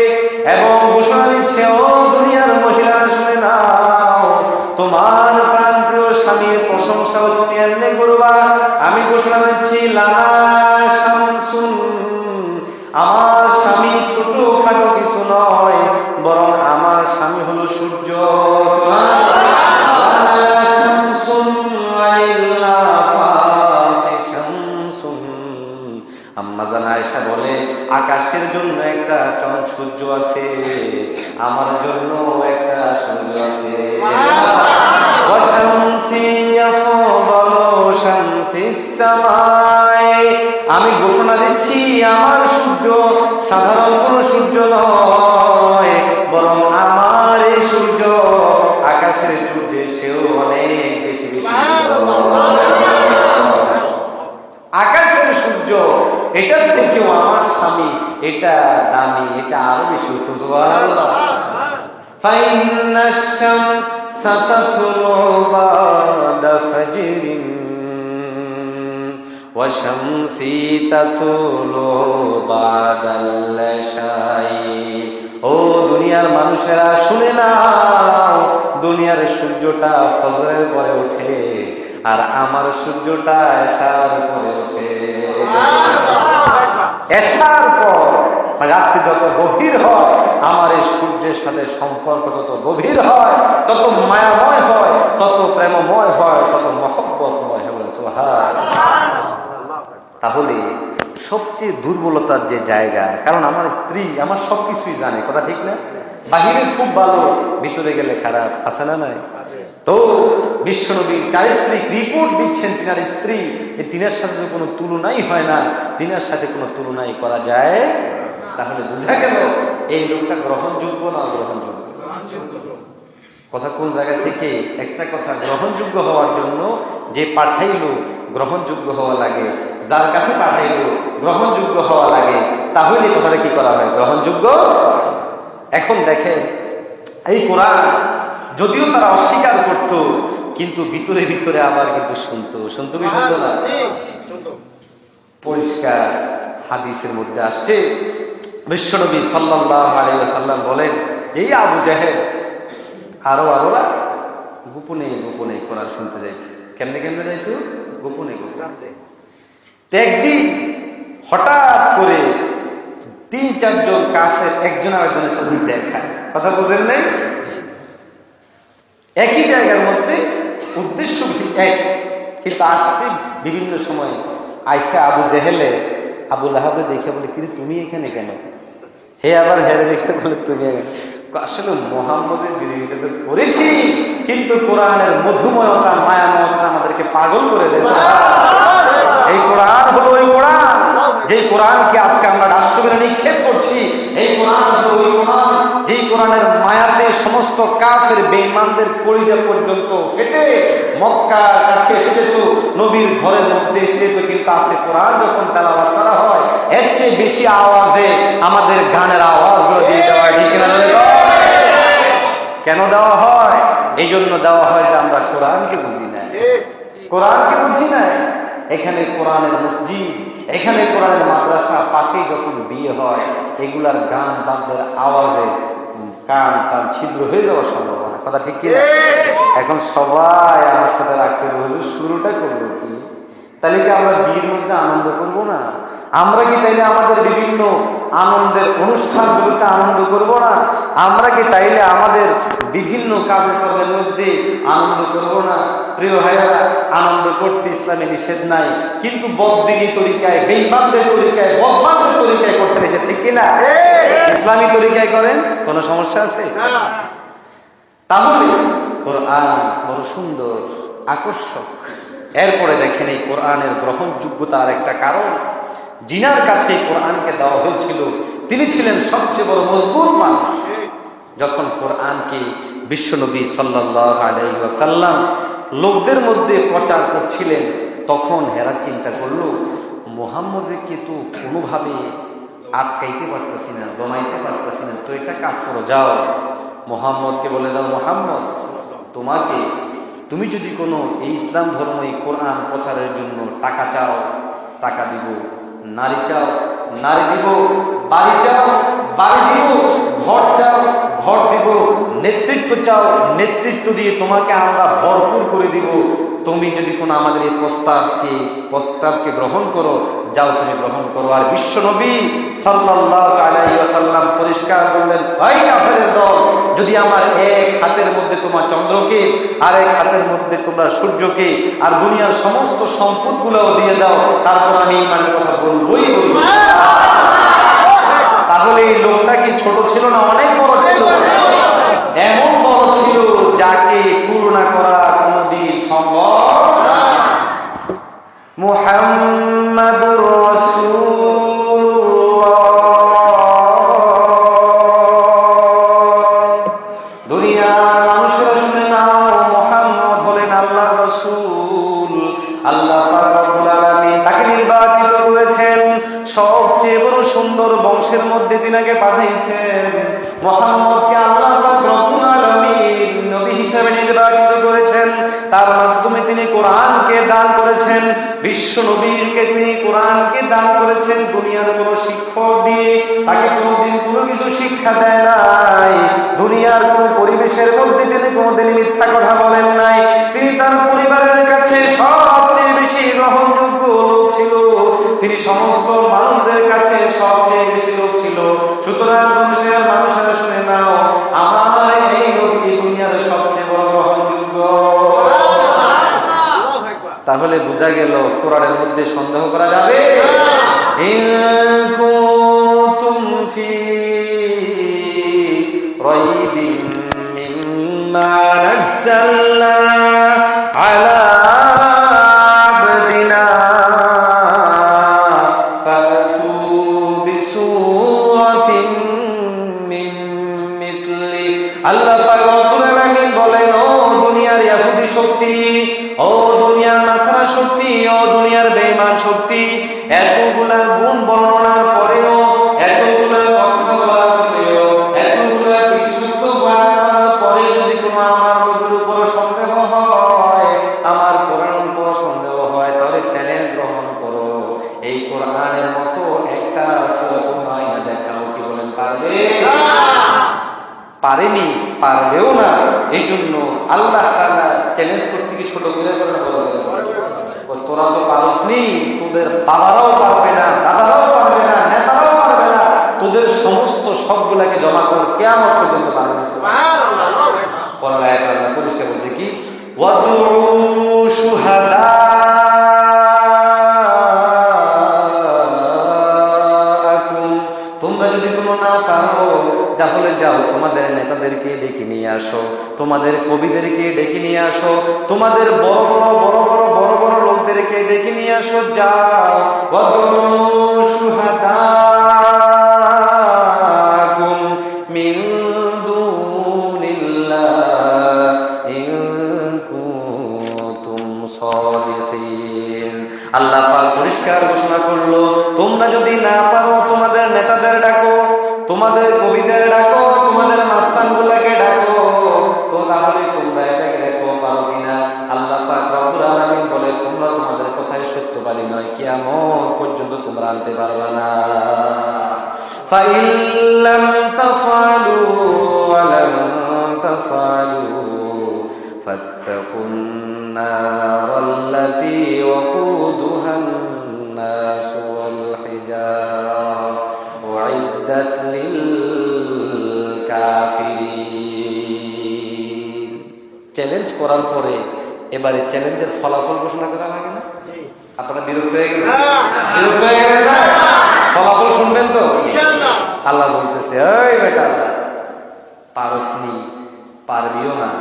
এবং ঘোষণা দিচ্ছে, ও দুনিয়ার মহিলারা শুনে নাও, তোমার প্রাণপ্রিয় স্বামীর প্রশংসাও তুমি এমনি করবা। আমি ঘোষণা দিচ্ছি, লানা শামসুন, আমার স্বামী ছোট খাটো কিছু নয়, বরং আমার স্বামী হলো সূর্য। আম্মা জান আয়েশা বলে, আকাশের জন্য একটা সূর্য আছে, আমার জন্য একটা সূর্য আছে। আমি ঘোষণা দিচ্ছি আমার সূর্য সাধারণ কোন সূর্য নয়, বরং আমার এই সূর্য আকাশের সূর্যের সেও অনেক বেশি বেশি। আকাশের সূর্য এটার থেকেও আমার স্বামী এটা দামি, এটা আরো বেশি হতো। সুবহানাল্লাহ। ফাইন্নাশ শামসা তাতলু বা'দা ফাজরিন ওয়া শামসি তাতলু বা'দাল ইশাই। ও দুনিয়ার মানুষেরা শুনে নাও, দুনিয়ার সূর্যটা ফজরের পরে ওঠে আর আমার সূর্যটা এশার পরে ওঠে। এশার পর রাত্রি যত গভীর হয় আমার এই সূর্যের সাথে সম্পর্ক তত গভীর হয়, তত মায়াময় হয়, তত প্রেমময় হয়, তত মহব্বতময় হয়। সুবহানাল্লাহ। তাহলে সবচেয়ে দুর্বলতার যে জায়গা, কারণ আমার স্ত্রী আমার সবকিছুই জানে, কথা ঠিক না? বাহিরে খুব ভালো, ভিতরে গেলে খারাপ, আছে না নাই? তো বিশ্বনবীর চারিত্রিক রিপোর্ট দিচ্ছেন তিনার স্ত্রী, তিনার সাথে তো কোনো তুলনাই হয় না, তিনার সাথে কোনো তুলনাই করা যায়। তাহলে বোঝা গেল এই লোকটা গ্রহণযোগ্য না অগ্রহণযোগ্য? কথা কোন জায়গা থেকে? একটা কথা, গ্রহণযোগ্য হওয়ার জন্য যে পাঠাইলো গ্রহণযোগ্য হওয়া লাগে, যার কাছে পাঠাইলো গ্রহণযোগ্য হওয়া লাগে, তাহলে কথাটা কি করা হয়? গ্রহণযোগ্য। এখন দেখেন এই কোরআন যদিও তারা অস্বীকার করত, কিন্তু ভিতরে ভিতরে আবার কিন্তু শুনতো কি শুনতো না? পরিষ্কার হাদিসের মধ্যে আসছে, বিশ্বনবী সাল্লাল্লাহু আলাইহি ওয়াসাল্লাম বলেন, এই আবু জাহেল আরো আরোরা গোপনে গোপনে কোরআন শুনতে যাইত। কেমনে কেমনে যাইত? গোপনে গোপনে। একদিন হঠাৎ করে ৩-৪ জন কাফের একজন আরেকজনের সাথে দেখা, কথা বুঝেন নাই? একই জায়গার মধ্যে উদ্দেশ্য এক, কিন্তু আসছে বিভিন্ন সময়। আয়সা আবু জেহেলে আবু লাহাবে দেখে বলে, কিন্তু তুমি এখানে কেন? হে আবার হেরে দেখে বলে তুমি আসলে মুহাম্মদের বিরোধিতা তো করেছি, কিন্তু কোরআনের মধুময়তা মায়াময়তা আমাদেরকে পাগল করে দিয়েছে। এই কোরআন হলো ওই কোরআন, যে কোরআনকে আজকে আমরা রাষ্ট্রবিরোধী নিক্ষেপ করছি। এই কোরআন হলো ওই কোরআন, যেই কোরআনের মায়াতে সমস্ত কাফের বেঈমানদের কলিজা পর্যন্ত ফেটে মক্কার কাছে এসে যেত, নবীর ঘরের মধ্যে এসে যেত। কিন্তু আজকে কোরআন যখন তেলাওয়াত করা হয়, এর চেয়ে বেশি আওয়াজে আমাদের গানের আওয়াজগুলো দিয়ে দেওয়া হয়, ঠিক না? কেন দেওয়া হয়? এই জন্য দেওয়া হয় যে আমরা কোরআনকে বুঝি না, কোরআনকে বুঝি না। এখানে কোরআনের মসজিদ, এখানে কোরআনের মাদ্রাসা, পাশেই যখন বিয়ে হয় এগুলার গান বাদ্যের আওয়াজে কান কান ছিদ্র হয়ে যাওয়ার সম্ভাবনা, কথা ঠিক কি? এখন সবাই আমার সাথে রাখতে হুজুর শুরুটা করলো কি? তাহলে কি আমরা বিয়ের মধ্যে আনন্দ করব না? আমরা কি তাইলে আমাদের বিভিন্ন আনন্দের অনুষ্ঠানগুলোতে আনন্দ করব না? আমরা কি তাইলে আমাদের বিভিন্ন কাজকর্মের মধ্যে আনন্দ করব না? প্রিয় ভাইয়েরা, আনন্দ করতে ইসলামে নিষেধ নাই, কিন্তু বদদিনী তরিকায়, বেঈমানদের তরিকায়, বদমানদের তরিকায় করতে নিষেধ, ঠিক কিনা? ইসলামী তরিকায় করেন, কোনো সমস্যা আছে? তাহলে কোরআন বড় সুন্দর, আকর্ষক। এরপরে দেখেন এই কোরআনের গ্রহণযোগ্যতার একটা কারণ, জিনার কাছে এই কোরআনকে দেওয়া হয়েছিল, তিনি ছিলেন সবচেয়ে বড় মজবুত মানুষ। যখন কোরআনকে বিশ্বনবী সাল্লাল্লাহু আলাইহি ওয়াসাল্লাম লোকদের মধ্যে প্রচার করছিলেন, তখন হেরা চিন্তা করলো, মুহাম্মদকে তো কোনোভাবে আটকাইতে পারতেছি না, দমাইতে পারতেছি না, তো একটা কাজ করো, যাও মুহাম্মদকে বলে দাও, মুহাম্মদ তুমি যদি কোনো এই ইসলাম ধর্ম, এই কোরআন প্রচারের জন্য টাকা চাও, টাকা দিব, নারী চাও, নারী দিব, বাড়ি চাও, বাড়ি দিব, ঘর চাও, ঘর দিব, নেতৃত্ব চাও, নেতৃত্ব দিয়ে তোমাকে আমরা ভরপুর করে দিব। তুমি যদি কোনো আমাদের এই প্রস্তাবকে গ্রহণ করো, যাও তুমি গ্রহণ করো। আর বিশ্বনবী সাল্লাল্লাহু আলাইহি ওয়াসাল্লাম পরিষ্কার বললেন, ভাই কাফেরের দল, যদি আমার এক হাতের মধ্যে তোমার চন্দ্রকে, আর এক হাতের মধ্যে তোমরা সূর্যকে, আর দুনিয়ার সমস্ত সম্পদগুলোও দিয়ে দাও, তারপর আমি ইমানের কথা বলবোই বলবো। তাহলে এই লোকটা কি ছোট ছিল না অনেক বড় ছিল? এমন বড় ছিল যাকে তুলনা করা কোনদিন সম্ভব না। মুহাম্মাদুর রাসূলুল্লাহ। দুনিয়ার মানুষেরা শুনে নাও, মুহাম্মদ হলেন আল্লাহর রাসূল। আল্লাহ পাক রব্বুল আলামিন তাকে নির্বাচিত করেছেন, সবচেয়ে বড় সুন্দর বংশের মধ্যে তিনাকে পাঠাইছেন। মুহাম্মদকে আল্লাহ পাক রব্বুল আলামিন নবী হিসেবে নির্বাচিত করেছেন। তার মাধ্যমে তিনি কোরআনকে দান করেছেন, বিশ্ব নবীকে তিনি কোরআনকে দান করেছেন। দুনিয়ার কোন শিক্ষক দিয়ে তাকে কোনোদিন কোনো কিছু শিক্ষা দেয় নাই। দুনিয়ার কোন পরিবেশের মধ্যে তিনি কোনোদিন মিথ্যা কথা বলেন নাই। তিনি তার পরিবারের কাছে সবচেয়ে বেশি গ্রহণযোগ্য লোক ছিল। তিনি সমস্ত মানুষদের কাছে সবচেয়ে বেশি লোক ছিল। সুতরাং মানুষেরা শুনে নাও, আমার এই নবী দুনিয়ার সবচেয়ে বড় গ্রহণযোগ্য। তাহলে বোঝা গেল কোরআনের মধ্যে সন্দেহ করা যাবে? ইন কুনতুম ফি রাইবিন মিম্মা নাযালনা আলা আবদিনা ফাতু বিসূরাতিন মিন মিথলি। আল্লাহ পাক রব্বুল আলামিন বলেন, ও দুনিয়ার ইহুদি শক্তি, ও দুনিয়ার নাসারা শক্তি, ও দুনিয়ার বেঈমান শক্তি, এতগুলা গুণ বর্ণনার পরেও, এতগুলা কথা বলার পরেও, এতগুলা বিশেষত্ব বর্ণনার পরে যদি কোনো আমার নবীর উপর সন্দেহ হয়, আমার কোরআনের উপর সন্দেহ হয়, তাহলে চ্যালেঞ্জ গ্রহণ করো। এই কোরআনের মতো একটা সূরাতুল মাইদা দেখাও। কি বলেন, পারবে? পারেনি, পারবেও না। এই জন্য আল্লাহ তাআলা চ্যালেঞ্জ করতে কি ছোট করে বলে, তোরা তো পারসনি, তোদের বাবারাও পারবে না, দাদারাও পারবে না, নেতারাও পারবে না, তোদের সমস্ত সবগুলাকে জমা করে কিয়ামত পর্যন্ত পারবে না। পরের আয়াতে আল্লাহ পরিষ্কার বলছে কি, ওয়াদউ শুহাদাআকুম, তোমরা যদি কোনো না পারো তাহলে যাও তোমাদের নেতাদেরকে ডেকে নিয়ে আসো, তোমাদের কবিদেরকে ডেকে নিয়ে আসো, তোমাদের বড় বড় লোকদেরকে ডেকে নিয়ে আসো। যাও, ওয়াদউ শুহাদাআকুম মিন দুনিল্লাহ ইন কুনতুম সাদিকিন। আল্লাহ পাক পরিষ্কার ঘোষণা করলো, তোমরা যদি না পারো তোমাদের নেতাদের ডাকো, তোমাদের কবিদের ডাকো, তোমাদের মাস্তানগুলোকে ডাকো, তো তাহলে তোমরা এটাকে দেখো পারো কিনা। আল্লাহ পাক রব্বুল আলামিন বলে, তোমরা তোমাদের কথায় সত্যবাদী নয়, কিয়ামত পর্যন্ত তোমরা আনতে পারবে না। ফাইন লাম তাফআলু ওয়া লাম তাফআলু ফাত্তাকুন নারাল্লাতী ওয়াকুদুহান নাস ওয়াল হিজারা উইদ্দাত লিল কাফিরিন। চ্যালেঞ্জ করার পরে এবারে চ্যালেঞ্জের ফলাফল ঘোষণা করা লাগে না? আপনারা বিরক্ত হয়ে গেলেন? বিরক্ত হয়ে গেলেন না? ফলাফল শুনবেন তো ইনশাআল্লাহ। আল্লাহ বলতেছে, এই বেটা, পারসনি, পারবিও না,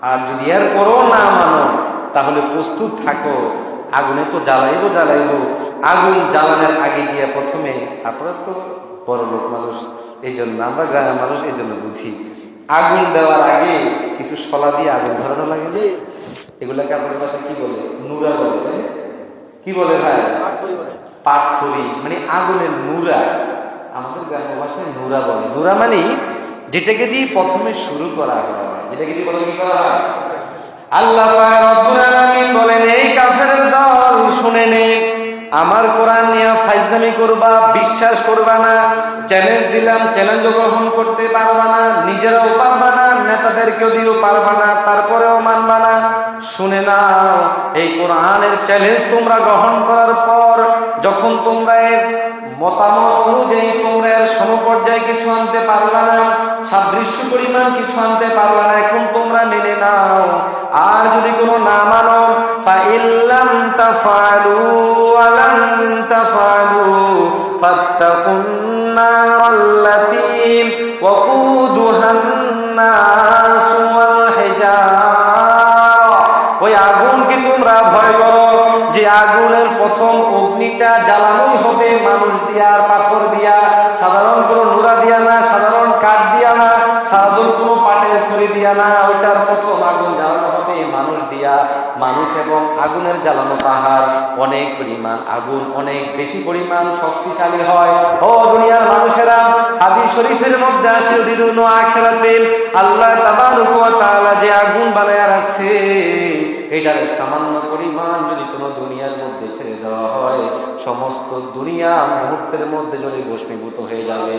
আর যদি এর পরও না মানো তাহলে প্রস্তুত থাকো, আগুনে তো জ্বালাইবো। আগুন জ্বালানোর আগে গিয়ে প্রথমে, আপনারা তো বড় লোক মানুষ, এই জন্য আমরা গ্রামের মানুষ, এই জন্য বুঝি, আগুন দেওয়ার আগে কিছু শলা দিয়ে আগুন ধরানো লাগে। এগুলাকে আপনাদের ভাষায় কি বলে? নুরা বলে। কি বলে ভাই? পাটখড়ি, মানে আগুনের নুরা। আমাদের গ্রামের ভাষায় নুরা বলে। নুরা মানে যেটাকে দিয়ে প্রথমে শুরু করা হয়, যেটাকে দিয়ে প্রথমে কি করা হয়। আল্লাহ রাব্বুল আলামিন বলেন, এই কাফেরের দল শুনে নে, আমার কোরআন নিয়ে ফাইজলামি করবা, বিশ্বাস করবা না, চ্যালেঞ্জ দিলাম, চ্যালেঞ্জ গ্রহণ করতে পারবা না, নিজেরাও পারবা না, নেতাদেরকেও দিয়েও পারবা না, তারপরেও মানবা না। শুনে নাও, এই কোরআনের চ্যালেঞ্জ তোমরা গ্রহণ করার পর যখন তোমরা এর মতামত অনুযায়ী তোমরা এর সমপর্যায়ে কিছু আনতে পারলা না, সাদৃশ্য পরিমাণ কিছু আনতে পারলা না, এখন তোমরা মেনে নাও। আর যদি কোনো না মানো, ফাইল্লাম তাফআলু ওয়া লাম তাফআলু ফাত্তাকুন নারাল্লাতী ওয়াকুদুহান-নাস ওয়াল হিজারা, ওই আগুনকে তোমরা ভয় করো যে আগুনের প্রথম অগ্নিটা জ্বালানোই হবে মানুষ দিয়া আর পাথর দিয়া, সাধারণ কোনো নুরা দিয়া না, সাধারণ কাঠ দিয়া না, সাধারণ কোনো পাটের খড়ি দিয়া না, ওইটার প্রথম আগুন জ্বালানো হবে মানুষ দিয়া। মানুষ এবং আগুনের জ্বালানো পাহাড় অনেক পরিমাণ, আগুন অনেক বেশি পরিমাণ শক্তিশালী হয়। ও দুনিয়ার মানুষেরা, হাদিস শরীফের মধ্যে আসে দিনুন আখিরাতে আল্লাহ তাবারক ওয়া তাআলা যে আগুন বানায়া রাখছে, এটার সামান্য পরিমাণ যদি কোনো দুনিয়ার মধ্যে ছেড়ে দেওয়া হয়, সমস্ত দুনিয়া মুহূর্তের মধ্যে যদি ভস্মীভূত হয়ে যাবে।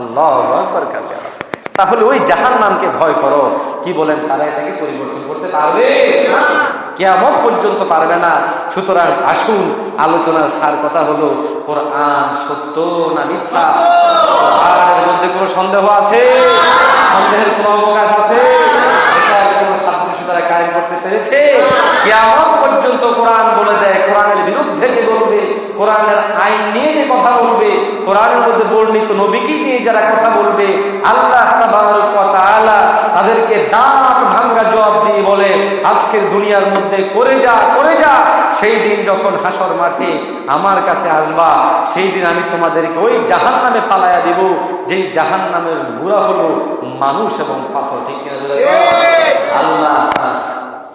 আল্লাহু আকবার কাবীরা। তাহলে ওই জাহান্নামকে ভয় করো। কি বলেন, তারা এটাকে পরিবর্তন করতে পারবে? কিয়ামত পর্যন্ত পারবে না। সুতরাং আসুন, আলোচনার সার কথা হলো, কোরআন সত্য না মিথ্যা? কোরআনের মধ্যে কোনো সন্দেহ আছে? সন্দেহের কোনো অবকাশ আছে? এটার কোনো সাদৃশ্য তারা কায়েম করতে পেরেছে? কিয়ামত পর্যন্ত কোরআন বলে দেয়, কোরআনের বিরুদ্ধে যে বলবে, কোরআনের আইন নিয়ে যে কথা বলবে, কোরআনের মধ্যে বর্ণিত নবীকে নিয়ে যারা কথা বলবে, আল্লাহ তাবারক ওয়া তাআলা তাদেরকে দাঁত ভাঙা জবাব দিয়ে বলে, আজকের দুনিয়ার মধ্যে করে যা, সেই দিন যখন হাসর মাঠে আমার কাছে আসবা, সেই দিন আমি তোমাদেরকে ওই জাহান্নামে ফালাইয়া দিব, যেই জাহান্নামের গুড়া হলো মানুষ এবং পাথর। ঠিক কিনা? আল্লাহ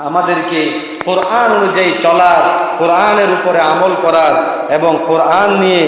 আমাদেরকে কোরআন অনুযায়ী চলার, কোরআনের উপরে আমল করার এবং কোরআন নিয়ে